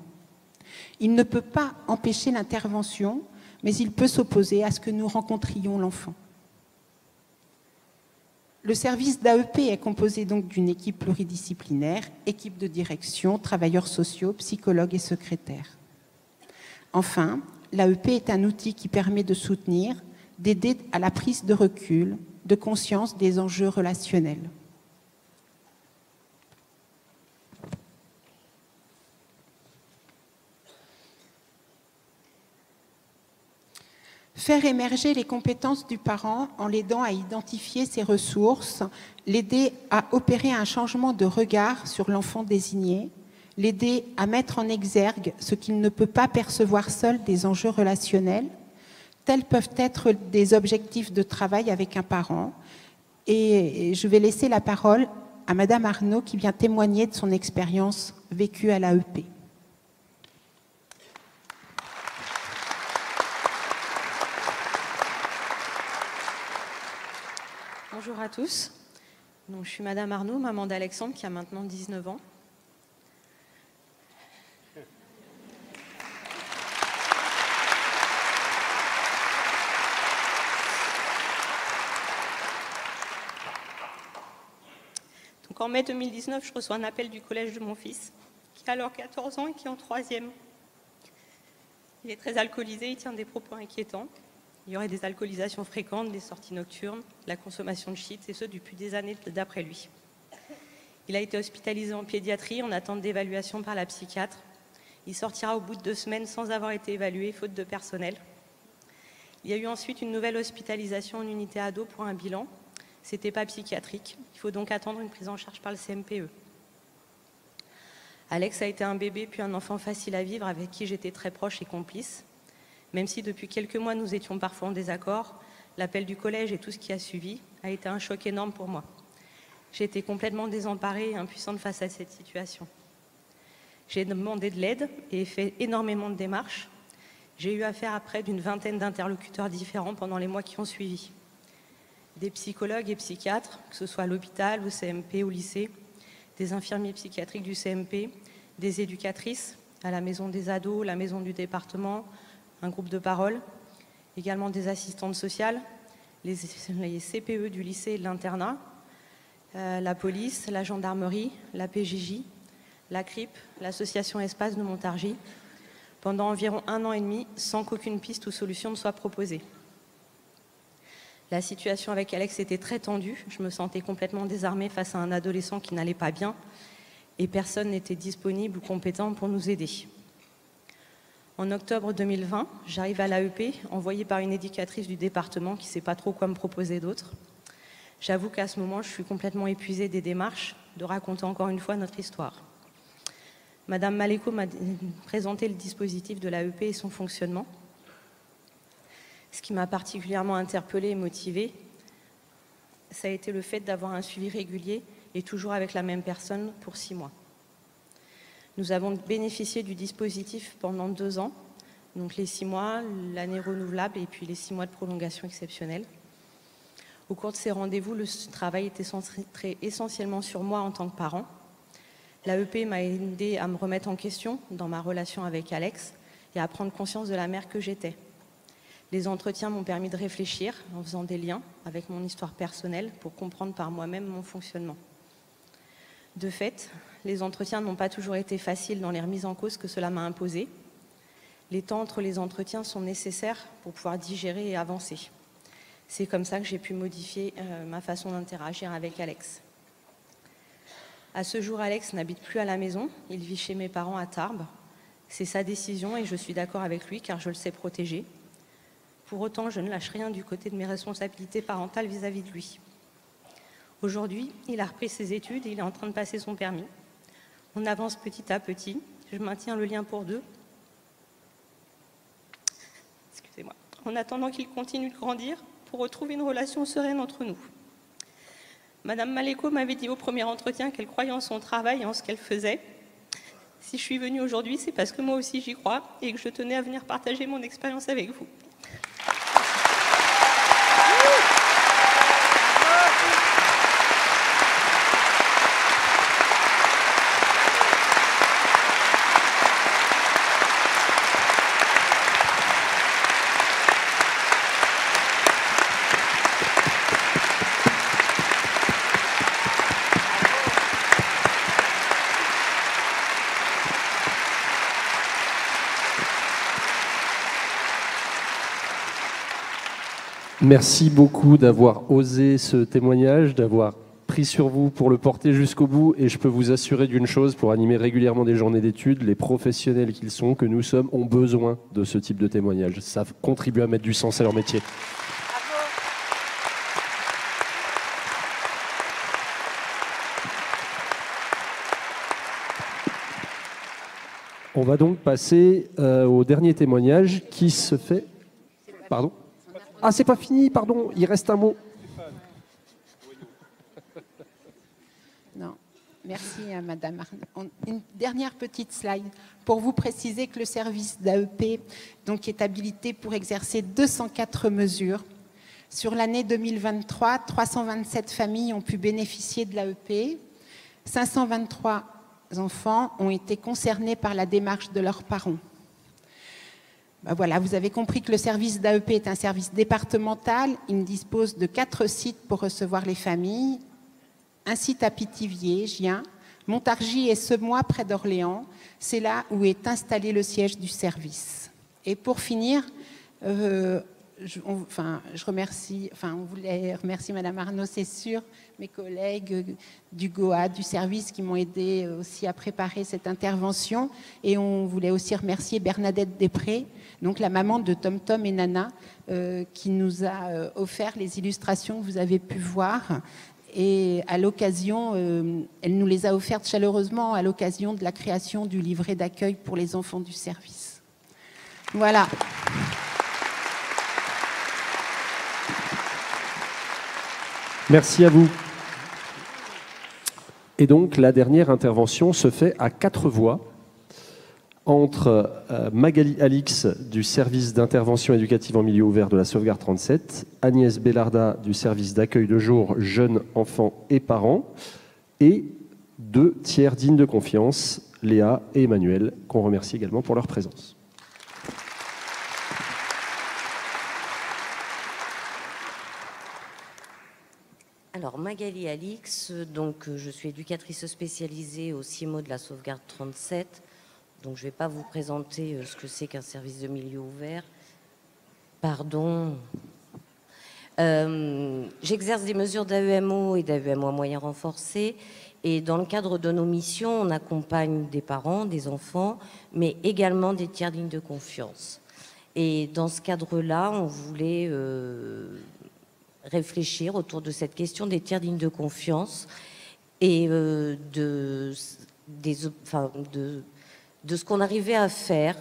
Il ne peut pas empêcher l'intervention, mais il peut s'opposer à ce que nous rencontrions l'enfant. Le service d'AEP est composé donc d'une équipe pluridisciplinaire, équipe de direction, travailleurs sociaux, psychologues et secrétaires. Enfin, l'AEP est un outil qui permet de soutenir, d'aider à la prise de recul, de conscience des enjeux relationnels. Faire émerger les compétences du parent en l'aidant à identifier ses ressources, l'aider à opérer un changement de regard sur l'enfant désigné, l'aider à mettre en exergue ce qu'il ne peut pas percevoir seul des enjeux relationnels, tels peuvent être des objectifs de travail avec un parent. Et je vais laisser la parole à Madame Arnaud qui vient témoigner de son expérience vécue à l'AEP. Bonjour à tous. Donc, je suis Madame Arnaud, maman d'Alexandre qui a maintenant 19 ans. Donc, en mai 2019, je reçois un appel du collège de mon fils, qui a alors 14 ans et qui est en 3e. Il est très alcoolisé, il tient des propos inquiétants. Il y aurait des alcoolisations fréquentes, des sorties nocturnes, la consommation de shit, et ce depuis des années d'après lui. Il a été hospitalisé en pédiatrie en attente d'évaluation par la psychiatre. Il sortira au bout de 2 semaines sans avoir été évalué, faute de personnel. Il y a eu ensuite une nouvelle hospitalisation en unité ado pour un bilan. C'était pas psychiatrique. Il faut donc attendre une prise en charge par le CMPE. Alex a été un bébé puis un enfant facile à vivre avec qui j'étais très proche et complice. Même si depuis quelques mois nous étions parfois en désaccord, l'appel du collège et tout ce qui a suivi a été un choc énorme pour moi. J'ai été complètement désemparée et impuissante face à cette situation. J'ai demandé de l'aide et fait énormément de démarches. J'ai eu affaire à près d'une vingtaine d'interlocuteurs différents pendant les mois qui ont suivi. Des psychologues et psychiatres, que ce soit à l'hôpital, au CMP, au lycée, des infirmiers psychiatriques du CMP, des éducatrices à la maison des ados, la maison du département, un groupe de parole, également des assistantes sociales, les CPE du lycée et de l'internat, la police, la gendarmerie, la PJJ, la CRIP, l'association Espace de Montargis, pendant environ 1 an et demi, sans qu'aucune piste ou solution ne soit proposée. La situation avec Alex était très tendue, je me sentais complètement désarmée face à un adolescent qui n'allait pas bien, et personne n'était disponible ou compétent pour nous aider. En octobre 2020, j'arrive à l'AEP, envoyée par une éducatrice du département qui ne sait pas trop quoi me proposer d'autre. J'avoue qu'à ce moment, je suis complètement épuisée des démarches, de raconter encore une fois notre histoire. Madame Maléco m'a présenté le dispositif de l'AEP et son fonctionnement. Ce qui m'a particulièrement interpellée et motivée, ça a été le fait d'avoir un suivi régulier et toujours avec la même personne pour 6 mois. Nous avons bénéficié du dispositif pendant 2 ans, donc les 6 mois, l'année renouvelable et puis les 6 mois de prolongation exceptionnelle. Au cours de ces rendez-vous, le travail était centré essentiellement sur moi en tant que parent. L'AEP m'a aidé à me remettre en question dans ma relation avec Alex et à prendre conscience de la mère que j'étais. Les entretiens m'ont permis de réfléchir en faisant des liens avec mon histoire personnelle pour comprendre par moi-même mon fonctionnement. De fait, les entretiens n'ont pas toujours été faciles dans les remises en cause que cela m'a imposé. Les temps entre les entretiens sont nécessaires pour pouvoir digérer et avancer. C'est comme ça que j'ai pu modifier ma façon d'interagir avec Alex. À ce jour, Alex n'habite plus à la maison, il vit chez mes parents à Tarbes. C'est sa décision et je suis d'accord avec lui car je le sais protéger. Pour autant, je ne lâche rien du côté de mes responsabilités parentales vis-à-vis de lui. Aujourd'hui, il a repris ses études et il est en train de passer son permis. On avance petit à petit, je maintiens le lien pour deux. Excusez-moi. En attendant qu'il continue de grandir pour retrouver une relation sereine entre nous. Madame Maléco m'avait dit au premier entretien qu'elle croyait en son travail et en ce qu'elle faisait. Si je suis venue aujourd'hui, c'est parce que moi aussi j'y crois et que je tenais à venir partager mon expérience avec vous. Merci beaucoup d'avoir osé ce témoignage, d'avoir pris sur vous pour le porter jusqu'au bout. Et je peux vous assurer d'une chose, pour animer régulièrement des journées d'études, les professionnels qu'ils sont, que nous sommes, ont besoin de ce type de témoignage. Ça contribue à mettre du sens à leur métier. On va donc passer au dernier témoignage qui se fait... Pardon ? Ah, c'est pas fini, pardon, il reste un mot. Non, merci à Madame Arnaud. Une dernière petite slide pour vous préciser que le service d'AEP donc, est habilité pour exercer 204 mesures. Sur l'année 2023, 327 familles ont pu bénéficier de l'AEP. 523 enfants ont été concernés par la démarche de leurs parents. Ben voilà, vous avez compris que le service d'AEP est un service départemental. Il dispose de 4 sites pour recevoir les familles. Un site à Pithiviers, Gien, Montargis et Semois près d'Orléans. C'est là où est installé le siège du service. Et pour finir, on voulait remercier Madame Arnaud, c'est sûr, mes collègues du GOA, du service qui m'ont aidé aussi à préparer cette intervention. Et on voulait aussi remercier Bernadette Després, donc la maman de Tom Tom et Nana, qui nous a offert les illustrations que vous avez pu voir. Et à l'occasion, elle nous les a offertes chaleureusement à l'occasion de la création du livret d'accueil pour les enfants du service. Voilà. Merci à vous. Et donc, la dernière intervention se fait à 4 voix entre Magali Alix du service d'intervention éducative en milieu ouvert de la Sauvegarde 37, Agnès Bellarda du service d'accueil de jour jeunes, enfants et parents, et 2 tiers dignes de confiance, Léa et Emmanuel, qu'on remercie également pour leur présence. Alors, Magali Alix, donc, je suis éducatrice spécialisée au CIMO de la Sauvegarde 37. Donc, je ne vais pas vous présenter ce que c'est qu'un service de milieu ouvert. Pardon. J'exerce des mesures d'AEMO et d'AEMO à moyens renforcés. Et dans le cadre de nos missions, on accompagne des parents, des enfants, mais également des tiers dignes de confiance. Et dans ce cadre-là, on voulait réfléchir autour de cette question des tiers dignes de confiance et de ce qu'on arrivait à faire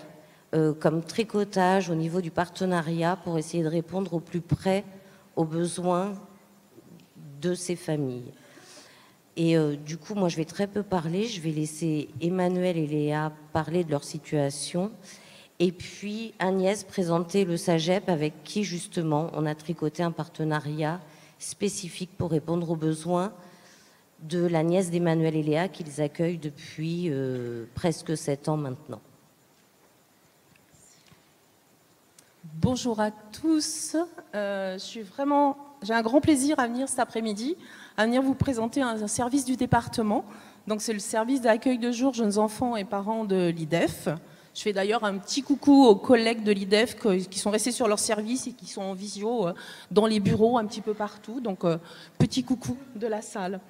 comme tricotage au niveau du partenariat pour essayer de répondre au plus près aux besoins de ces familles. Et du coup, moi, je vais très peu parler. Je vais laisser Emmanuel et Léa parler de leur situation. Et puis Agnès présenter le SAGEP avec qui, justement, on a tricoté un partenariat spécifique pour répondre aux besoins de la nièce d'Emmanuel et Léa qu'ils accueillent depuis presque 7 ans maintenant. Bonjour à tous. J'ai un grand plaisir à venir cet après-midi, à venir vous présenter un service du département. Donc c'est le service d'accueil de jour jeunes enfants et parents de l'IDEF. Je fais d'ailleurs un petit coucou aux collègues de l'IDEF qui sont restés sur leur service et qui sont en visio dans les bureaux un petit peu partout. Donc petit coucou de la salle.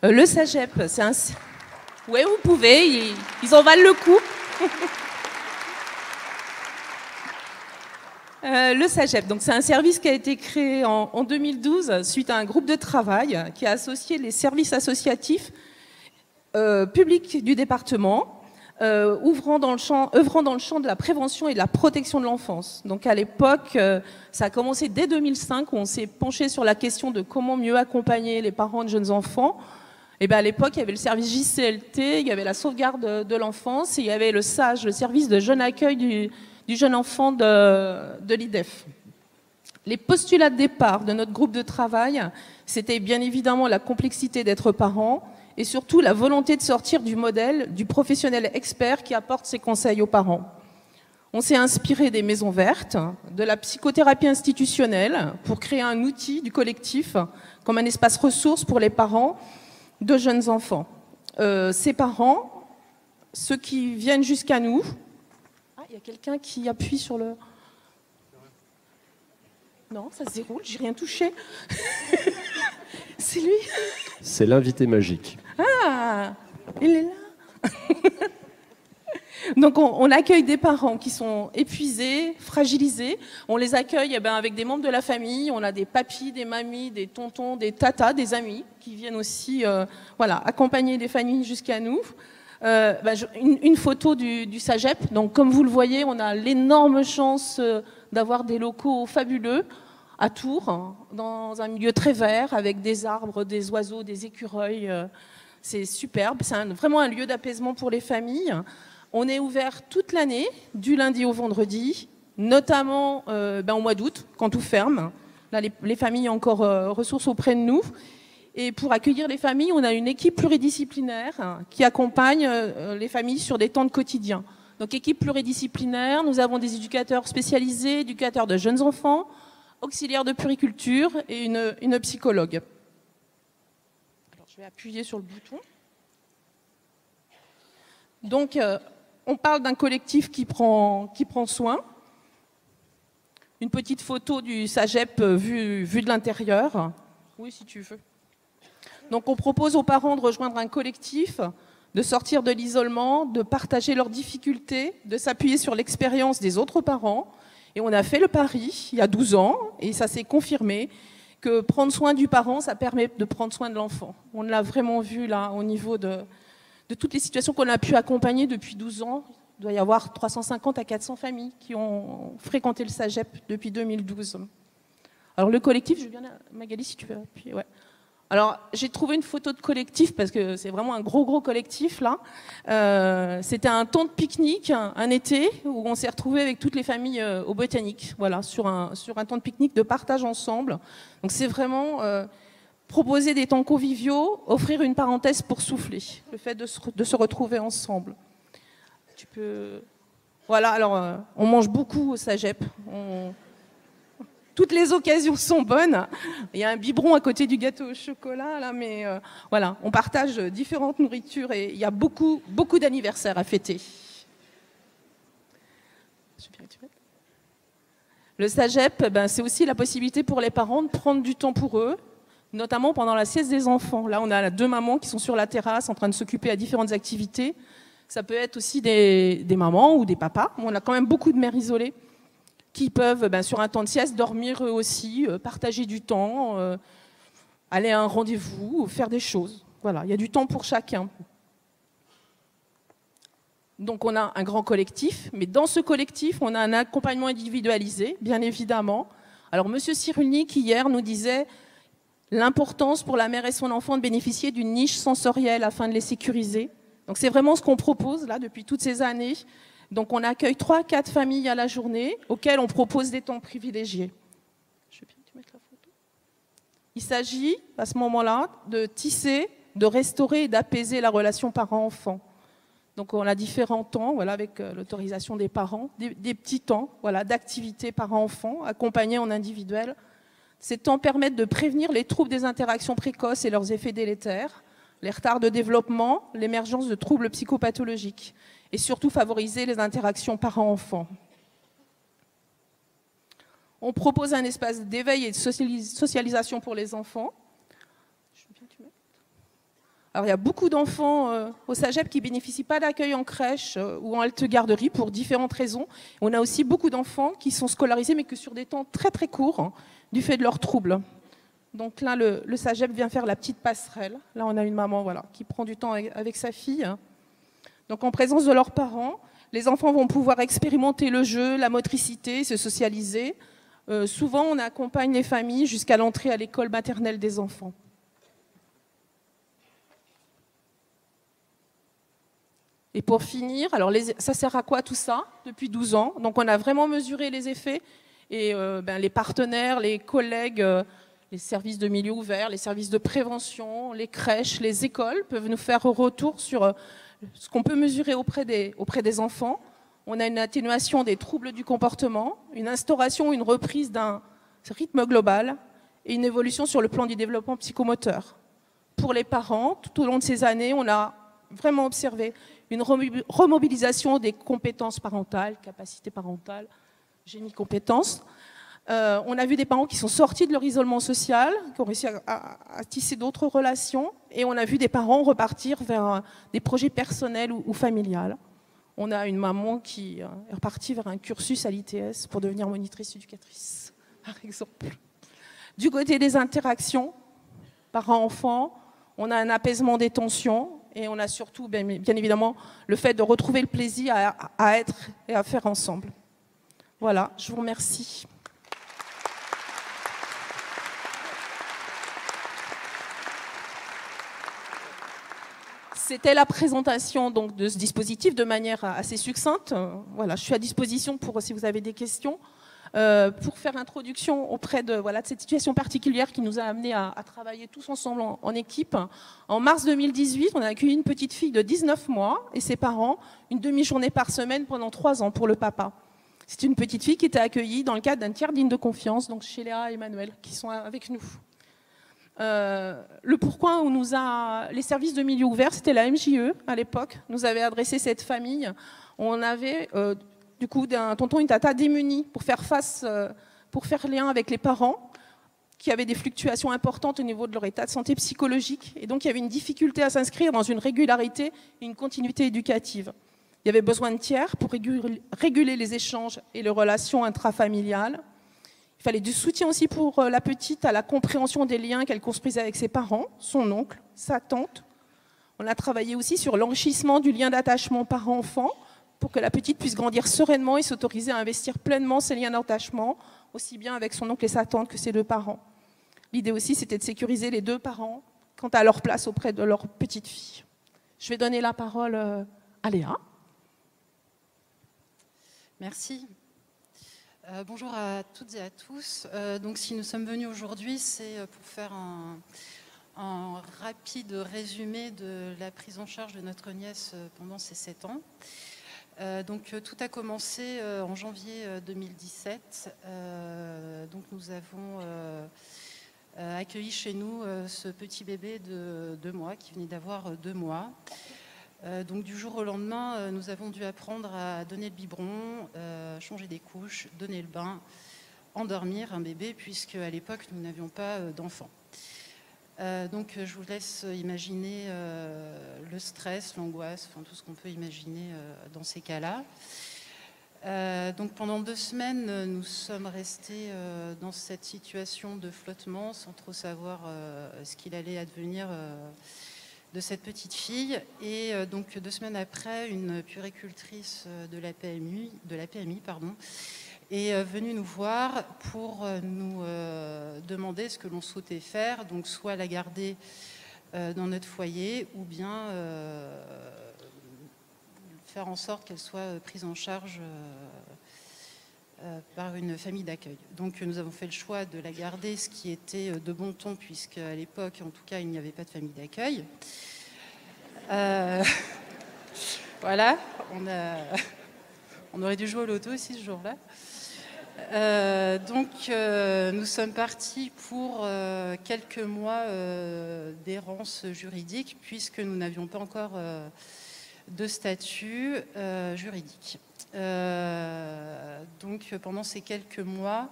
Le SAGEP, c'est un... Oui, vous pouvez, ils en valent le coup. Le SAGEP, donc c'est un service qui a été créé en 2012 suite à un groupe de travail qui a associé les services associatifs publics du département, œuvrant dans le champ de la prévention et de la protection de l'enfance. Donc à l'époque, ça a commencé dès 2005 où on s'est penché sur la question de comment mieux accompagner les parents de jeunes enfants. Et bien à l'époque, il y avait le service JCLT, il y avait la sauvegarde de l'enfance et il y avait le SAGE, le service de jeune accueil du jeune enfant de l'IDEF. Les postulats de départ de notre groupe de travail, c'était bien évidemment la complexité d'être parent et surtout la volonté de sortir du modèle du professionnel expert qui apporte ses conseils aux parents. On s'est inspiré des maisons vertes, de la psychothérapie institutionnelle pour créer un outil du collectif comme un espace ressource pour les parents de jeunes enfants. Ces parents, ceux qui viennent jusqu'à nous... Il y a quelqu'un qui appuie sur le... Non, ça se déroule, j'ai rien touché. C'est lui. C'est l'invité magique. Ah, il est là. Donc on accueille des parents qui sont épuisés, fragilisés. On les accueille avec des membres de la famille. On a des papis, des mamies, des tontons, des tatas, des amis qui viennent aussi accompagner des familles jusqu'à nous. Une photo du SAGEP. Donc, comme vous le voyez, on a l'énorme chance d'avoir des locaux fabuleux à Tours, dans un milieu très vert, avec des arbres, des oiseaux, des écureuils. C'est superbe. C'est vraiment un lieu d'apaisement pour les familles. On est ouvert toute l'année, du lundi au vendredi, notamment au mois d'août, quand tout ferme. Là, les familles ont encore ressources auprès de nous. Et pour accueillir les familles, on a une équipe pluridisciplinaire qui accompagne les familles sur des temps de quotidien. Donc équipe pluridisciplinaire, nous avons des éducateurs spécialisés, éducateurs de jeunes enfants, auxiliaires de puériculture et une psychologue. Alors je vais appuyer sur le bouton. Donc on parle d'un collectif qui prend soin. Une petite photo du SAGEP vue de l'intérieur. Oui, si tu veux. Donc on propose aux parents de rejoindre un collectif, de sortir de l'isolement, de partager leurs difficultés, de s'appuyer sur l'expérience des autres parents. Et on a fait le pari il y a 12 ans, et ça s'est confirmé, que prendre soin du parent, ça permet de prendre soin de l'enfant. On l'a vraiment vu là au niveau de toutes les situations qu'on a pu accompagner depuis 12 ans. Il doit y avoir 350 à 400 familles qui ont fréquenté le SAGEP depuis 2012. Alors le collectif, je viens là, Magali, si tu veux appuyer, ouais. Alors, j'ai trouvé une photo de collectif, parce que c'est vraiment un gros collectif, là. C'était un temps de pique-nique, un été, où on s'est retrouvés avec toutes les familles au Botanique, voilà, sur un temps de pique-nique, de partage ensemble. Donc, c'est vraiment proposer des temps conviviaux, offrir une parenthèse pour souffler, le fait de se retrouver ensemble. Tu peux... Voilà, alors, on mange beaucoup au SAGEP. Toutes les occasions sont bonnes. Il y a un biberon à côté du gâteau au chocolat, là, mais voilà, on partage différentes nourritures et il y a beaucoup d'anniversaires à fêter. Le SAGEP, c'est aussi la possibilité pour les parents de prendre du temps pour eux, notamment pendant la sieste des enfants. Là, on a 2 mamans qui sont sur la terrasse en train de s'occuper à différentes activités. Ça peut être aussi des mamans ou des papas. On a quand même beaucoup de mères isolées qui peuvent, sur un temps de sieste, dormir eux aussi, partager du temps, aller à un rendez-vous, faire des choses. Voilà, il y a du temps pour chacun. Donc on a un grand collectif, mais dans ce collectif, on a un accompagnement individualisé, bien évidemment. Alors Monsieur Cyrulnik, hier, nous disait l'importance pour la mère et son enfant de bénéficier d'une niche sensorielle afin de les sécuriser. Donc c'est vraiment ce qu'on propose là depuis toutes ces années. Donc on accueille 3 à 4 familles à la journée auxquelles on propose des temps privilégiés. Je veux bien que tu mettes la photo. Il s'agit à ce moment-là de tisser de restaurer et d'apaiser la relation parent-enfant. Donc on a différents temps, voilà, avec l'autorisation des parents, des petits temps, voilà, d'activités parents-enfants, accompagnés en individuel. Ces temps permettent de prévenir les troubles des interactions précoces et leurs effets délétères, les retards de développement, l'émergence de troubles psychopathologiques, et surtout favoriser les interactions parents-enfants. On propose un espace d'éveil et de socialisation pour les enfants. Alors, il y a beaucoup d'enfants au SAGEP qui ne bénéficient pas d'accueil en crèche ou en halte-garderie pour différentes raisons. On a aussi beaucoup d'enfants qui sont scolarisés, mais que sur des temps très très courts, hein, du fait de leurs troubles. Donc là, le SAGEP vient faire la petite passerelle. Là, on a une maman, voilà, qui prend du temps avec sa fille. Donc en présence de leurs parents, les enfants vont pouvoir expérimenter le jeu, la motricité, se socialiser. Souvent, on accompagne les familles jusqu'à l'entrée à l'école maternelle des enfants. Et pour finir, alors ça sert à quoi tout ça depuis 12 ans? Donc on a vraiment mesuré les effets et les partenaires, les collègues, les services de milieu ouvert, les services de prévention, les crèches, les écoles peuvent nous faire un retour sur ce qu'on peut mesurer auprès des enfants. On a une atténuation des troubles du comportement, une instauration, une reprise d'un rythme global et une évolution sur le plan du développement psychomoteur. Pour les parents, tout au long de ces années, on a vraiment observé une remobilisation des compétences parentales, capacités parentales, j'ai mis compétences. On a vu des parents qui sont sortis de leur isolement social, qui ont réussi à tisser d'autres relations, et on a vu des parents repartir vers des projets personnels ou familiales. On a une maman qui est repartie vers un cursus à l'ITS pour devenir monitrice éducatrice, par exemple. Du côté des interactions, parents-enfants, on a un apaisement des tensions, et on a surtout, bien évidemment, le fait de retrouver le plaisir à être et à faire ensemble. Voilà, je vous remercie. C'était la présentation donc, de ce dispositif de manière assez succincte. Voilà, je suis à disposition pour si vous avez des questions. Pour faire introduction auprès de cette situation particulière qui nous a amenés à travailler tous ensemble en équipe. En mars 2018, on a accueilli une petite fille de 19 mois et ses parents, une demi-journée par semaine pendant 3 ans pour le papa. C'est une petite fille qui était accueillie dans le cadre d'un tiers digne de confiance, donc chez Léa et Emmanuel, qui sont avec nous. Le pourquoi on nous a... Les services de milieu ouvert, c'était la MJE à l'époque, nous avait adressé cette famille. On avait... du coup, d'un tonton et une tata démunis pour faire lien avec les parents qui avaient des fluctuations importantes au niveau de leur état de santé psychologique. Et donc, il y avait une difficulté à s'inscrire dans une régularité et une continuité éducative. Il y avait besoin de tiers pour réguler les échanges et les relations intrafamiliales. Il fallait du soutien aussi pour la petite à la compréhension des liens qu'elle construisait avec ses parents, son oncle, sa tante. On a travaillé aussi sur l'enrichissement du lien d'attachement parent-enfant, pour que la petite puisse grandir sereinement et s'autoriser à investir pleinement ses liens d'attachement, aussi bien avec son oncle et sa tante que ses 2 parents. L'idée aussi, c'était de sécuriser les 2 parents quant à leur place auprès de leur petite fille. Je vais donner la parole à Léa. Merci. Bonjour à toutes et à tous. Donc, si nous sommes venus aujourd'hui, c'est pour faire un rapide résumé de la prise en charge de notre nièce pendant ces 7 ans. Donc tout a commencé en janvier 2017. Donc nous avons accueilli chez nous ce petit bébé de 2 mois qui venait d'avoir 2 mois. Donc du jour au lendemain, nous avons dû apprendre à donner le biberon, changer des couches, donner le bain, endormir un bébé puisque à l'époque nous n'avions pas d'enfant. Donc je vous laisse imaginer le stress, l'angoisse, enfin, tout ce qu'on peut imaginer dans ces cas-là. Donc pendant 2 semaines, nous sommes restés dans cette situation de flottement sans trop savoir ce qu'il allait advenir de cette petite fille. Et donc 2 semaines après, une puéricultrice de la PMI, est venue nous voir pour nous demander ce que l'on souhaitait faire, donc soit la garder dans notre foyer ou bien faire en sorte qu'elle soit prise en charge par une famille d'accueil. Donc nous avons fait le choix de la garder, ce qui était de bon ton, puisque à l'époque, en tout cas, il n'y avait pas de famille d'accueil. Voilà, on aurait dû jouer au loto aussi ce jour-là. Donc nous sommes partis pour quelques mois d'errance juridique, puisque nous n'avions pas encore de statut juridique. Donc pendant ces quelques mois,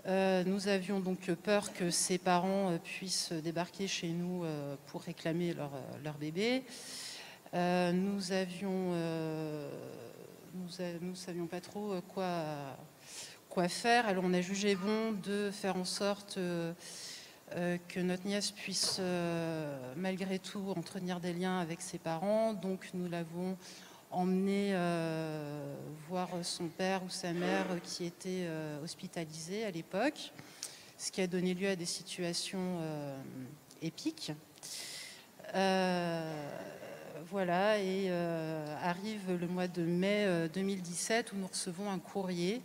nous avions donc peur que ses parents puissent débarquer chez nous pour réclamer leur bébé. Nous savions pas trop quoi faire. Alors on a jugé bon de faire en sorte que notre nièce puisse malgré tout entretenir des liens avec ses parents. Donc nous l'avons emmenée voir son père ou sa mère qui étaient hospitalisés à l'époque, ce qui a donné lieu à des situations épiques. Voilà, et arrive le mois de mai 2017 où nous recevons un courrier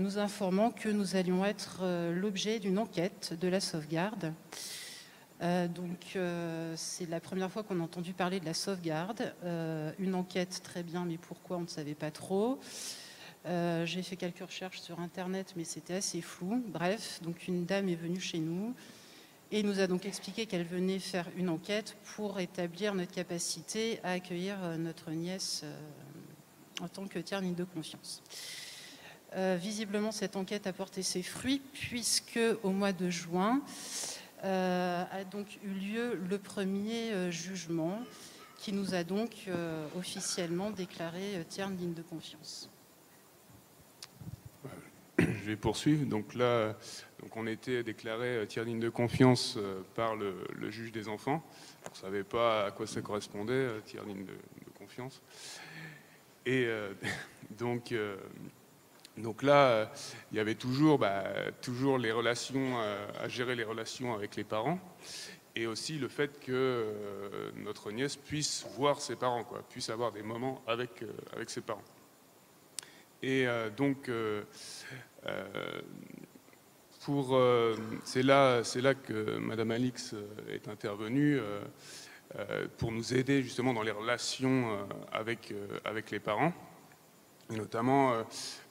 nous informant que nous allions être l'objet d'une enquête de la sauvegarde. Donc c'est la première fois qu'on a entendu parler de la sauvegarde. Une enquête, très bien, mais pourquoi, on ne savait pas trop. J'ai fait quelques recherches sur Internet, mais c'était assez flou. Bref, donc une dame est venue chez nous et nous a donc expliqué qu'elle venait faire une enquête pour établir notre capacité à accueillir notre nièce en tant que tiers ligne de confiance. Visiblement, cette enquête a porté ses fruits, puisque au mois de juin a donc eu lieu le premier jugement qui nous a donc officiellement déclaré tiers ligne de confiance. Je vais poursuivre. Donc là, on était déclaré tiers ligne de confiance par le juge des enfants. On ne savait pas à quoi ça correspondait, tiers ligne de confiance. Et donc là, il y avait toujours les relations, à gérer les relations avec les parents, et aussi le fait que notre nièce puisse voir ses parents, puisse avoir des moments avec ses parents. Et donc, c'est là que Madame Alix est intervenue pour nous aider justement dans les relations avec les parents. Et notamment,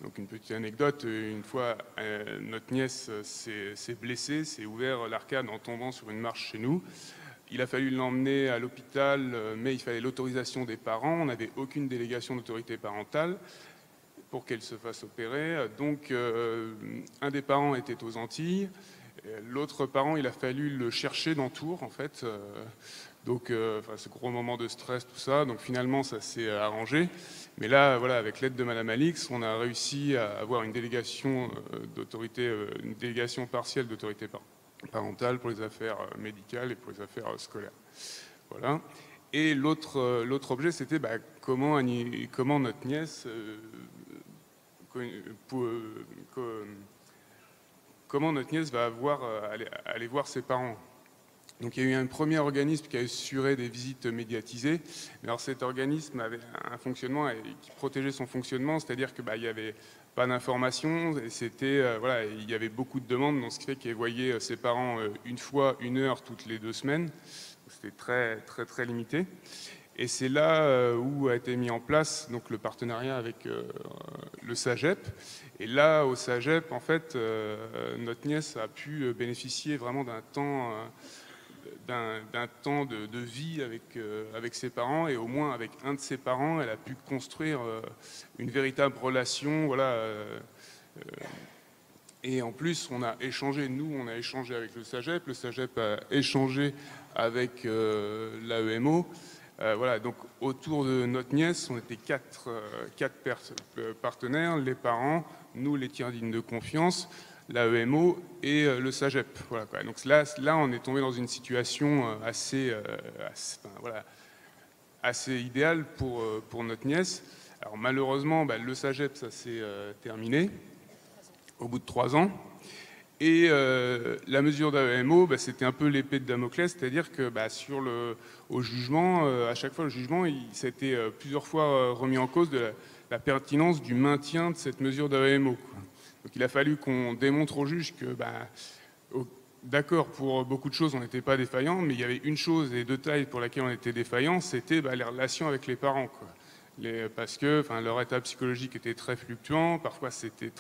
donc une petite anecdote, une fois notre nièce s'est blessée, s'est ouvert l'arcade en tombant sur une marche chez nous. Il a fallu l'emmener à l'hôpital, mais il fallait l'autorisation des parents. On n'avait aucune délégation d'autorité parentale pour qu'elle se fasse opérer. Donc un des parents était aux Antilles, l'autre parent, il a fallu le chercher dans Tours en fait. Donc ce gros moment de stress, tout ça. Donc finalement, ça s'est arrangé. Mais là, voilà, avec l'aide de Madame Alix, on a réussi à avoir une délégation d'autorité, une délégation partielle d'autorité parentale pour les affaires médicales et pour les affaires scolaires. Voilà. Et l'autre objet, c'était comment notre nièce, comment notre nièce va aller voir ses parents. Donc il y a eu un premier organisme qui a assuré des visites médiatisées. Alors cet organisme avait un fonctionnement qui protégeait son fonctionnement, c'est-à-dire que il y avait pas d'information, et c'était il y avait beaucoup de demandes, donc ce qui fait qu'elle voyait ses parents une fois, une heure toutes les 2 semaines. C'était très très très limité. Et c'est là où a été mis en place donc le partenariat avec le SAGEP. Et là, au SAGEP, en fait, notre nièce a pu bénéficier vraiment d'un temps de vie avec ses parents, et au moins avec un de ses parents, elle a pu construire une véritable relation. Et en plus, on a échangé avec le SAGEP a échangé avec l'AEMO. Donc autour de notre nièce, on était quatre partenaires, les parents, nous les tiers dignes de confiance, l'AEMO et le SAGEP. Donc là, on est tombé dans une situation assez idéale pour notre nièce. Alors malheureusement, le SAGEP, ça s'est terminé au bout de 3 ans. Et la mesure d'AEMO, c'était un peu l'épée de Damoclès, c'est-à-dire que au jugement, à chaque fois le jugement, il s'était plusieurs fois remis en cause de la pertinence du maintien de cette mesure d'AEMO, quoi. Donc il a fallu qu'on démontre au juge que, d'accord, pour beaucoup de choses, on n'était pas défaillant, mais il y avait une chose et deux tailles pour laquelle on était défaillant, c'était les relations avec les parents, quoi. Parce que leur état psychologique était très fluctuant, parfois c'était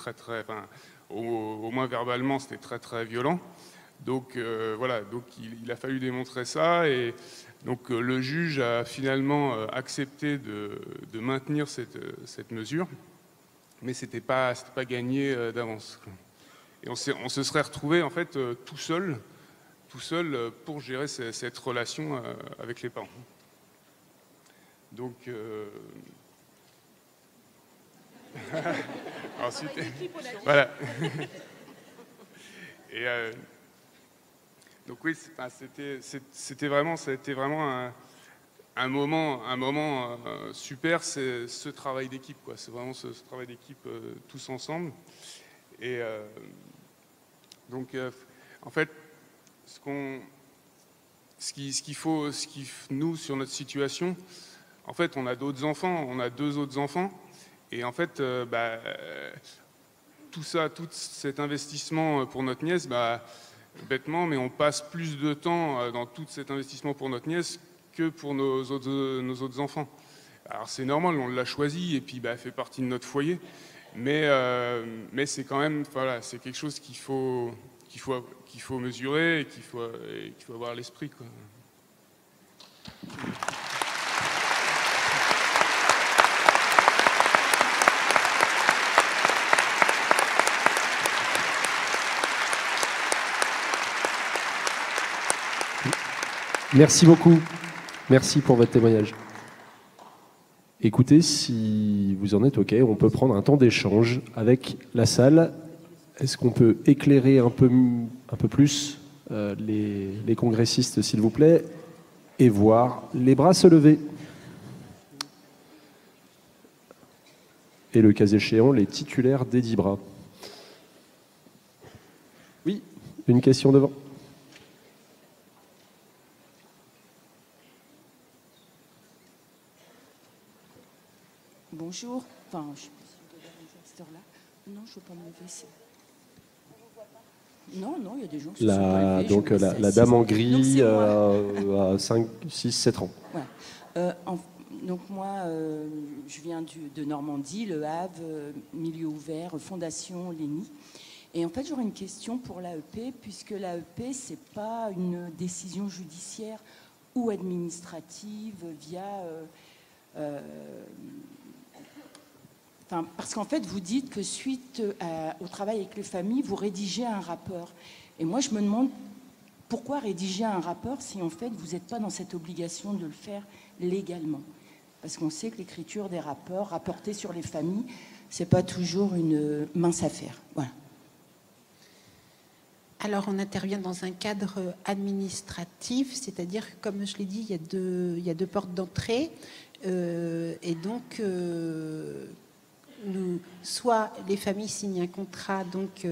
au moins verbalement, c'était très très violent. Donc voilà, donc il a fallu démontrer ça, et donc le juge a finalement accepté de maintenir cette mesure, mais c'était pas gagné d'avance. Et on se serait retrouvé en fait tout seul pour gérer cette relation avec les parents. Donc ensuite, voilà. Et donc oui, c'était vraiment un moment super, c'est ce travail d'équipe, quoi. C'est vraiment ce travail d'équipe tous ensemble. Et donc en fait, nous, sur notre situation, en fait, on a d'autres enfants, on a 2 autres enfants, et en fait, tout cet investissement pour notre nièce, bêtement, mais on passe plus de temps dans tout cet investissement pour notre nièce que pour nos autres enfants. Alors c'est normal, on l'a choisi, et puis elle fait partie de notre foyer, mais c'est quand même, voilà, c'est quelque chose qu'il faut mesurer et qu'il faut avoir à l'esprit, quoi. Merci beaucoup. Merci pour votre témoignage. Écoutez, si vous en êtes OK, on peut prendre un temps d'échange avec la salle. Est-ce qu'on peut éclairer un peu plus les congressistes, s'il vous plaît, et voir les bras se lever. Et le cas échéant, les titulaires des 10 bras. Oui, une question devant. Bonjour. Enfin, je suis à cette heure-là. Non, je ne veux pas me lever. Non, il y a des gens qui se sont pas levés. Donc la dame en gris à 5, 6, 7 ans. Voilà. Donc moi, je viens de Normandie, Le Havre, milieu ouvert, Fondation Lénie. Et en fait, j'aurais une question pour l'AEP, puisque l'AEP, ce n'est pas une décision judiciaire ou administrative via... parce qu'en fait, vous dites que suite au travail avec les familles, vous rédigez un rapport. Et moi, je me demande pourquoi rédiger un rapport si en fait, vous n'êtes pas dans cette obligation de le faire légalement. Parce qu'on sait que l'écriture des rapports, rapportés sur les familles, ce n'est pas toujours une mince affaire. Voilà. Alors, on intervient dans un cadre administratif, c'est-à-dire que, comme je l'ai dit, il y a deux portes d'entrée. Et donc, soit les familles signent un contrat donc,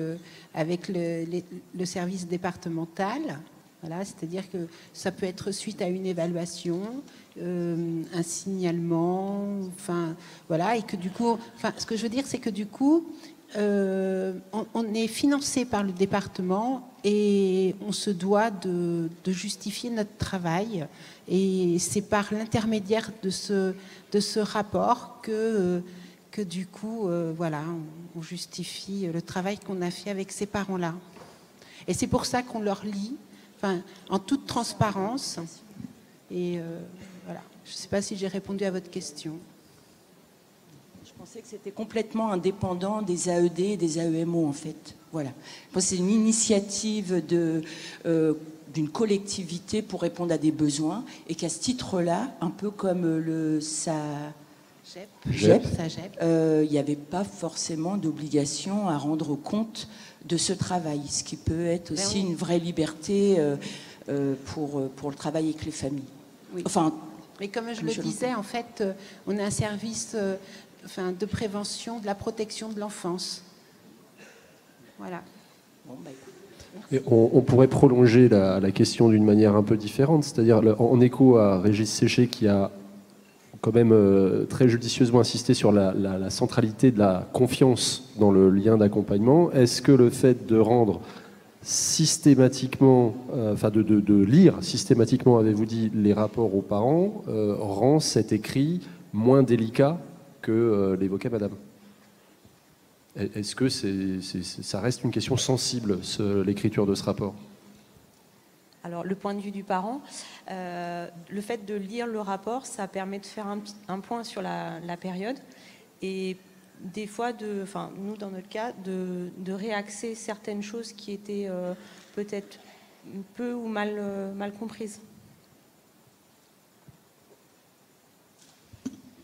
avec le service départemental, voilà, c'est-à-dire que ça peut être suite à une évaluation, un signalement, enfin, voilà, et que du coup, ce que je veux dire, c'est que du coup, on est financé par le département et on se doit de justifier notre travail. Et c'est par l'intermédiaire de ce rapport que du coup, voilà, on justifie le travail qu'on a fait avec ces parents-là. Et c'est pour ça qu'on leur lit, enfin, en toute transparence. Et voilà, je ne sais pas si j'ai répondu à votre question. Je pensais que c'était complètement indépendant des AED et des AEMO, en fait. Voilà. C'est une initiative d'une collectivité pour répondre à des besoins et qu'à ce titre-là, un peu comme le SAGEP, il n'y avait pas forcément d'obligation à rendre compte de ce travail, ce qui peut être aussi une vraie liberté pour le travail avec les familles. Oui. Enfin, mais comme je le disais, en fait, on a un service de prévention, de la protection de l'enfance. Voilà. Bon, bah, Et on pourrait prolonger la question d'une manière un peu différente, c'est-à-dire en écho à Régis Séché qui a quand même très judicieusement insisté sur la centralité de la confiance dans le lien d'accompagnement. Est-ce que le fait de rendre systématiquement, de lire systématiquement, avez-vous dit, les rapports aux parents, rend cet écrit moins délicat que l'évoquait Madame? Est-ce que ça reste une question sensible, l'écriture de ce rapport? Alors, le point de vue du parent, le fait de lire le rapport, ça permet de faire un point sur la période et des fois, nous dans notre cas, de réaxer certaines choses qui étaient peut-être peu ou mal comprises.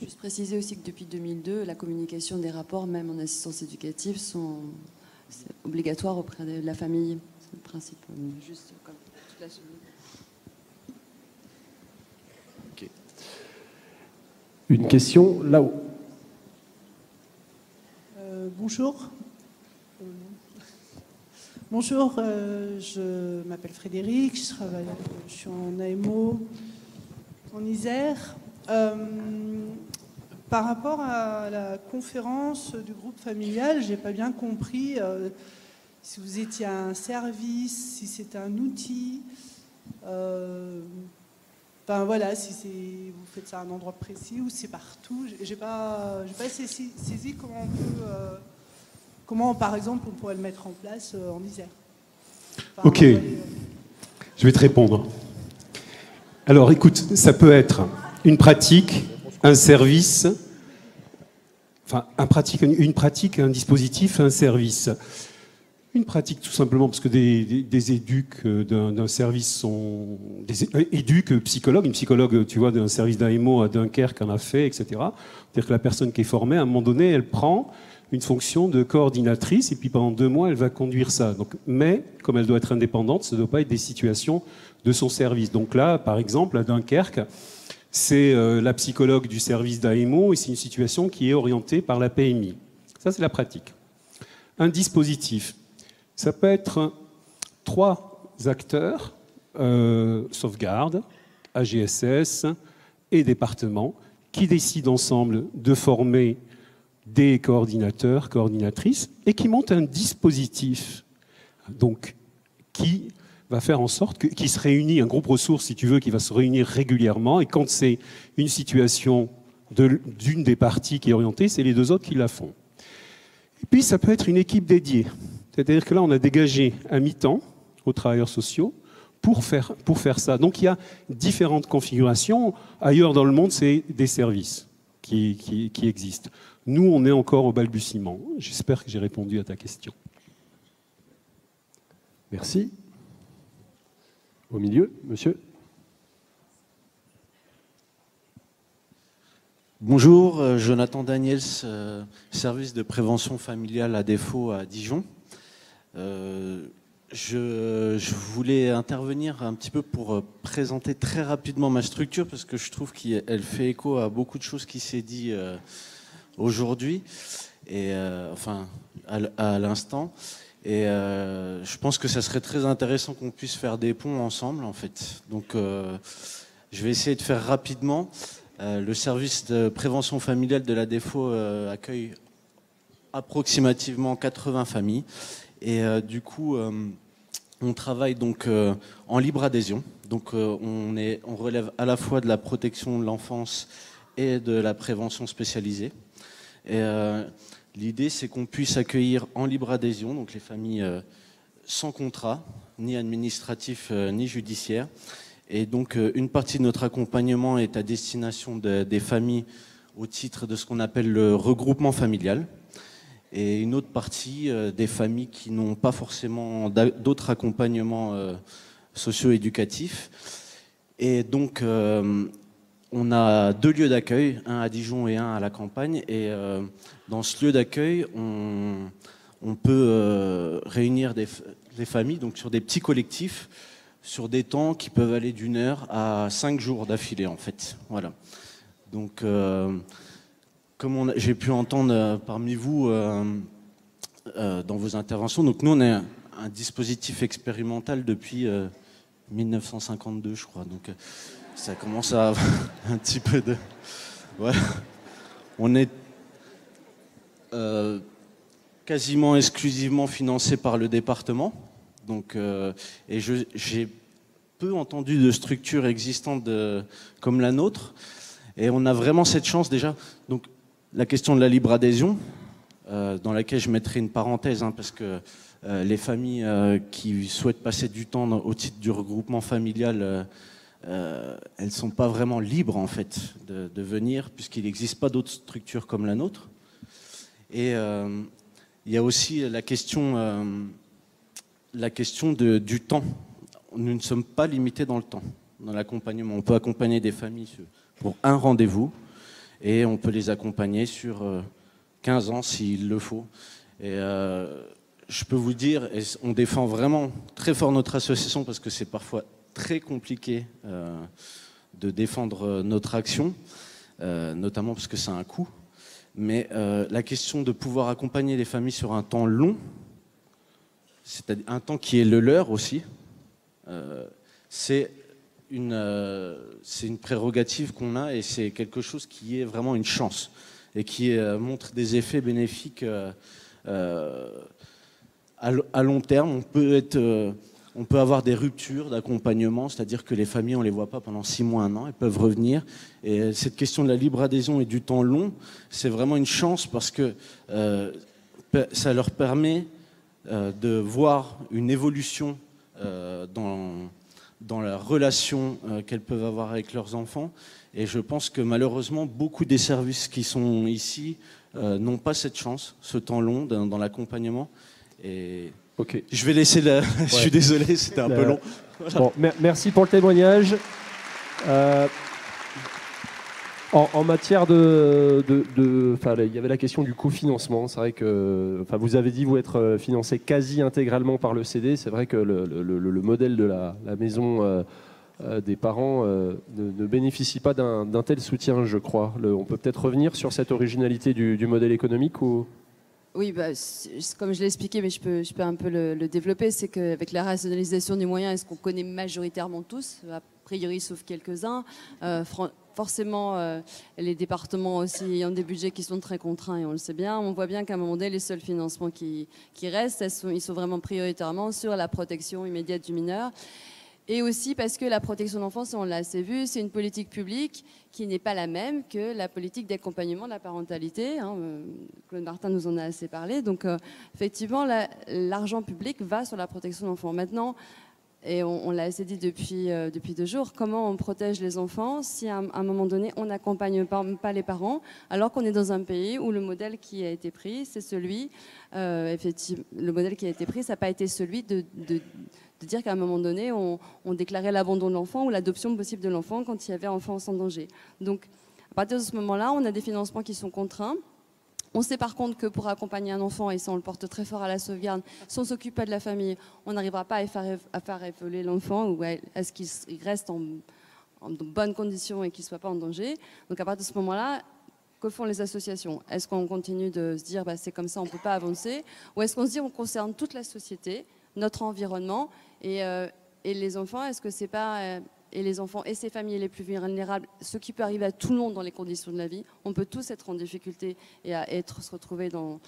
Juste préciser aussi que depuis 2002, la communication des rapports, même en assistance éducative, c'est obligatoire auprès de la famille. C'est le principe, juste comme toute la semaine. Okay. Une question là-haut. Bonjour. Bonjour, je m'appelle Frédéric, je suis en AMO en Isère. Par rapport à la conférence du groupe familial, j'ai pas bien compris si vous étiez un service, si c'était un outil. Enfin voilà, si vous faites ça à un endroit précis ou c'est partout. J'ai pas saisi comment par exemple on pourrait le mettre en place en Isère. Enfin, ok, je vais te répondre. Alors écoute, ça peut être une pratique, un service, une pratique, un dispositif, un service. Une pratique tout simplement parce que des éduques d'un service sont des éduques psychologues. Une psychologue, tu vois, d'un service d'AMO à Dunkerque en a fait, etc. C'est-à-dire que la personne qui est formée, à un moment donné, elle prend une fonction de coordinatrice et puis pendant 2 mois, elle va conduire ça. Donc, mais comme elle doit être indépendante, ça ne doit pas être des situations de son service. Donc là, par exemple, à Dunkerque, c'est la psychologue du service d'AMO et c'est une situation qui est orientée par la PMI. Ça, c'est la pratique. Un dispositif. Ça peut être 3 acteurs, sauvegarde, AGSS et département, qui décident ensemble de former des coordinateurs, coordinatrices, et qui montent un dispositif, donc, qui va faire en sorte qu'il se réunit, un groupe ressources, si tu veux, qui va se réunir régulièrement, et quand c'est une situation d'une des parties qui est orientée, c'est les 2 autres qui la font. Et puis, ça peut être une équipe dédiée. C'est-à-dire que là, on a dégagé à mi-temps aux travailleurs sociaux pour faire ça. Donc, il y a différentes configurations. Ailleurs dans le monde, c'est des services qui existent. Nous, on est encore au balbutiement. J'espère que j'ai répondu à ta question. Merci. Au milieu, monsieur. Bonjour, Jonathan Daniels, service de prévention familiale à défaut à Dijon. Je voulais intervenir un petit peu pour présenter très rapidement ma structure parce que je trouve qu'elle fait écho à beaucoup de choses qui s'est dit aujourd'hui et à l'instant. Et je pense que ça serait très intéressant qu'on puisse faire des ponts ensemble en fait. Donc je vais essayer de faire rapidement. Le service de prévention familiale de la Défaut accueille approximativement 80 familles. Et du coup, on travaille donc en libre adhésion. Donc on relève à la fois de la protection de l'enfance et de la prévention spécialisée. Et l'idée, c'est qu'on puisse accueillir en libre adhésion, donc les familles sans contrat, ni administratif ni judiciaire. Et donc une partie de notre accompagnement est à destination des familles au titre de ce qu'on appelle le regroupement familial. Et une autre partie des familles qui n'ont pas forcément d'autres accompagnements socio-éducatifs. Et donc, on a 2 lieux d'accueil, un à Dijon et un à la campagne. Et dans ce lieu d'accueil, on peut réunir des familles donc sur des petits collectifs, sur des temps qui peuvent aller d'1 heure à 5 jours d'affilée, en fait. Voilà. Donc... comme j'ai pu entendre parmi vous dans vos interventions, donc nous on est un dispositif expérimental depuis 1952 je crois, donc ça commence à avoir un petit peu Ouais. On est quasiment exclusivement financé par le département. Donc, et j'ai peu entendu de structures existantes comme la nôtre. Et on a vraiment cette chance déjà. Donc, la question de la libre adhésion, dans laquelle je mettrai une parenthèse, hein, parce que les familles qui souhaitent passer du temps au titre du regroupement familial, elles ne sont pas vraiment libres en fait de venir, puisqu'il n'existe pas d'autres structures comme la nôtre. Et il y a aussi la question du temps. Nous ne sommes pas limités dans le temps, dans l'accompagnement. On peut accompagner des familles pour un rendez-vous et on peut les accompagner sur 15 ans s'il le faut. Et je peux vous dire, et on défend vraiment très fort notre association parce que c'est parfois très compliqué de défendre notre action, notamment parce que ça a un coût. Mais la question de pouvoir accompagner les familles sur un temps long, c'est-à-dire un temps qui est le leur aussi, c'est une prérogative qu'on a et c'est quelque chose qui est vraiment une chance et qui montre des effets bénéfiques à long terme. On peut avoir des ruptures d'accompagnement, c'est-à-dire que les familles, on ne les voit pas pendant 6 mois, 1 an, elles peuvent revenir. Et cette question de la libre adhésion et du temps long, c'est vraiment une chance parce que ça leur permet de voir une évolution dans la relation qu'elles peuvent avoir avec leurs enfants. Et je pense que malheureusement, beaucoup des services qui sont ici n'ont pas cette chance, ce temps long dans l'accompagnement. Et okay. Je vais laisser la... Je suis désolé, c'était un peu long. Voilà. Bon, merci pour le témoignage. En matière il y avait la question du cofinancement. C'est vrai que, vous avez dit vous être financé quasi intégralement par le CD. C'est vrai que le modèle de la maison des parents ne bénéficie pas d'un tel soutien, je crois. On peut peut-être revenir sur cette originalité du modèle économique ou... Oui, comme je l'ai expliqué, mais je peux un peu le développer, c'est qu'avec la rationalisation des moyens, est-ce qu'on connaît majoritairement tous, a priori sauf quelques-uns, forcément les départements aussi ayant des budgets qui sont très contraints, et on le sait bien, on voit bien qu'à un moment donné, les seuls financements qui restent, ils sont vraiment prioritairement sur la protection immédiate du mineur. Et aussi parce que la protection de l'enfance, on l'a assez vu, c'est une politique publique qui n'est pas la même que la politique d'accompagnement de la parentalité. Claude Martin nous en a assez parlé. Donc effectivement, l'argent public va sur la protection de l'enfant. Maintenant, et on l'a assez dit depuis 2 jours, comment on protège les enfants si à un moment donné, on n'accompagne pas les parents, alors qu'on est dans un pays où le modèle qui a été pris, c'est celui, effectivement, le modèle qui a été pris, ça n'a pas été celui de dire qu'à un moment donné, on déclarait l'abandon de l'enfant ou l'adoption possible de l'enfant quand il y avait enfance en danger. Donc, à partir de ce moment-là, on a des financements qui sont contraints. On sait par contre que pour accompagner un enfant, et ça on le porte très fort à la sauvegarde, si on ne s'occupe pas de la famille, on n'arrivera pas à faire évoluer l'enfant ou à ce qu'il reste en bonnes conditions et qu'il ne soit pas en danger. Donc à partir de ce moment-là, que font les associations? Est-ce qu'on continue de se dire c'est comme ça, on ne peut pas avancer? Ou est-ce qu'on se dit on concerne toute la société, notre environnement et les enfants? Est-ce que c'est pas... et les enfants et ces familles les plus vulnérables, ce qui peut arriver à tout le monde dans les conditions de la vie, on peut tous être en difficulté et se retrouver en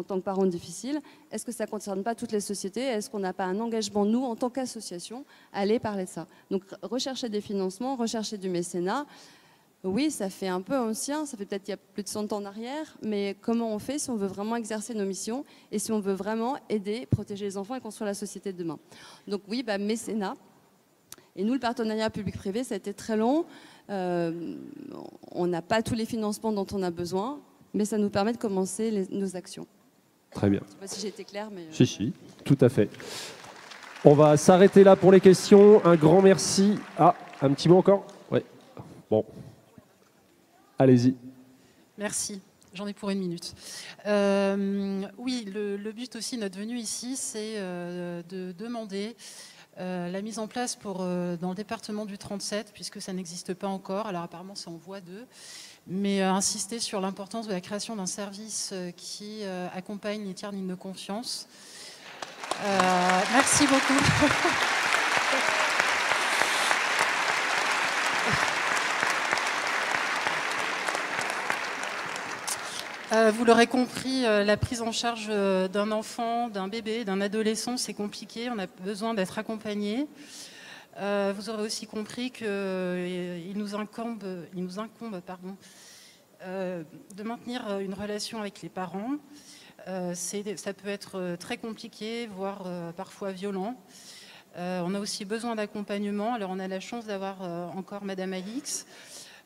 tant que parents difficiles. Est-ce que ça ne concerne pas toutes les sociétés? Est-ce qu'on n'a pas un engagement, nous, en tant qu'association, à aller parler de ça? Donc rechercher des financements, rechercher du mécénat, oui, ça fait un peu ancien, ça fait peut-être il y a plus de 100 ans en arrière, mais comment on fait si on veut vraiment exercer nos missions et si on veut vraiment aider, protéger les enfants et construire la société de demain? Donc oui, mécénat. Et nous, le partenariat public-privé, ça a été très long. On n'a pas tous les financements dont on a besoin, mais ça nous permet de commencer nos actions. Très bien. Je ne sais pas si j'ai été claire, mais... Si, tout à fait. On va s'arrêter là pour les questions. Un grand merci. Ah, un petit mot encore? Oui. Bon. Allez-y. Merci. J'en ai pour 1 minute. Oui, le but aussi de notre venue ici, c'est de demander... la mise en place dans le département du 37, puisque ça n'existe pas encore, alors apparemment c'est en voie 2, mais insister sur l'importance de la création d'un service qui accompagne les tiers dignes de confiance. Merci beaucoup. Vous l'aurez compris, la prise en charge d'un enfant, d'un bébé, d'un adolescent, c'est compliqué. On a besoin d'être accompagné. Vous aurez aussi compris qu'il nous incombe de maintenir une relation avec les parents. Ça peut être très compliqué, voire parfois violent. On a aussi besoin d'accompagnement. Alors on a la chance d'avoir encore Madame Alix.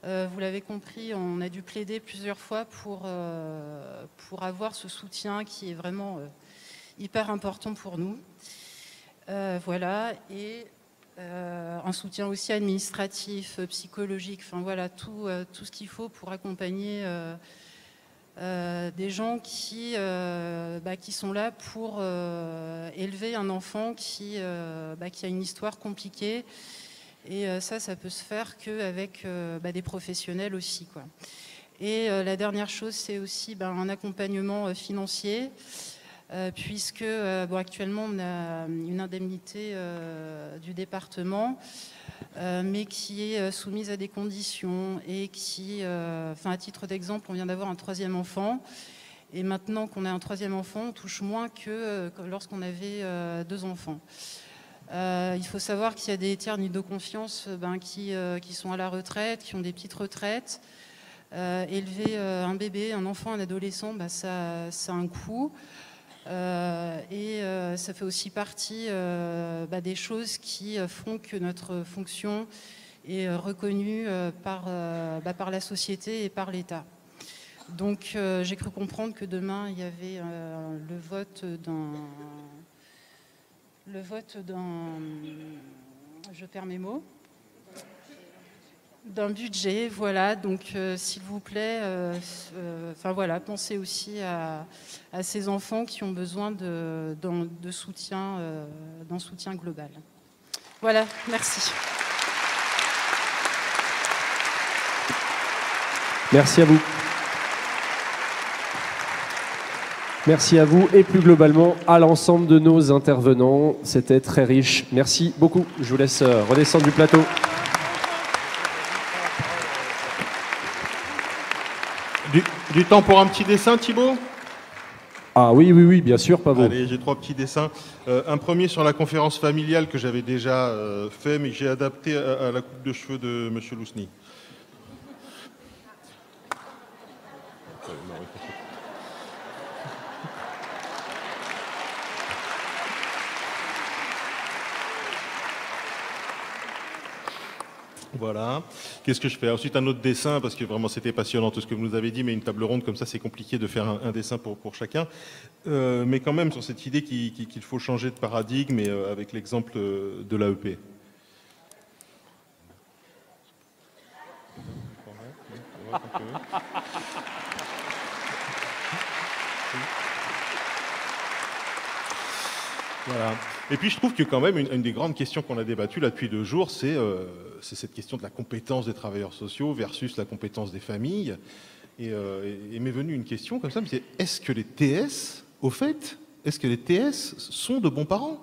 Vous l'avez compris, on a dû plaider plusieurs fois pour avoir ce soutien qui est vraiment hyper important pour nous. Voilà, et un soutien aussi administratif, psychologique, enfin voilà, tout ce qu'il faut pour accompagner des gens qui sont là pour élever un enfant qui a une histoire compliquée. Et ça peut se faire qu'avec des professionnels aussi, quoi. Et la dernière chose, c'est aussi un accompagnement financier, puisque actuellement, on a une indemnité du département, mais qui est soumise à des conditions et qui, à titre d'exemple, on vient d'avoir un 3e enfant. Et maintenant qu'on a un 3e enfant, on touche moins que lorsqu'on avait 2 enfants. Il faut savoir qu'il y a des tiers de confiance qui sont à la retraite, qui ont des petites retraites. Élever un bébé, un enfant, un adolescent, ça a un coût. Et ça fait aussi partie des choses qui font que notre fonction est reconnue par la société et par l'État. Donc j'ai cru comprendre que demain, il y avait le vote d'un, je perds mes mots, d'un budget, voilà, donc s'il vous plaît, pensez aussi à ces enfants qui ont besoin de soutien, d'un soutien global. Voilà, merci. Merci à vous. Merci à vous et plus globalement à l'ensemble de nos intervenants. C'était très riche. Merci beaucoup. Je vous laisse redescendre du plateau. Du temps pour un petit dessin, Thibaut ? Ah oui, bien sûr, pas vous. Allez, j'ai 3 petits dessins. Un premier sur la conférence familiale que j'avais déjà fait, mais que j'ai adapté à la coupe de cheveux de M. Lousny. Voilà. Qu'est-ce que je fais? Ensuite, un autre dessin, parce que vraiment, c'était passionnant tout ce que vous nous avez dit, mais une table ronde comme ça, c'est compliqué de faire un dessin pour chacun. Mais quand même, sur cette idée qu'il faut changer de paradigme, et avec l'exemple de l'AEP. Voilà. Et puis je trouve que quand même une des grandes questions qu'on a débattues là depuis 2 jours, c'est cette question de la compétence des travailleurs sociaux versus la compétence des familles. Et m'est venue une question comme ça, c'est est-ce que les TS, au fait, est-ce que les TS sont de bons parents ?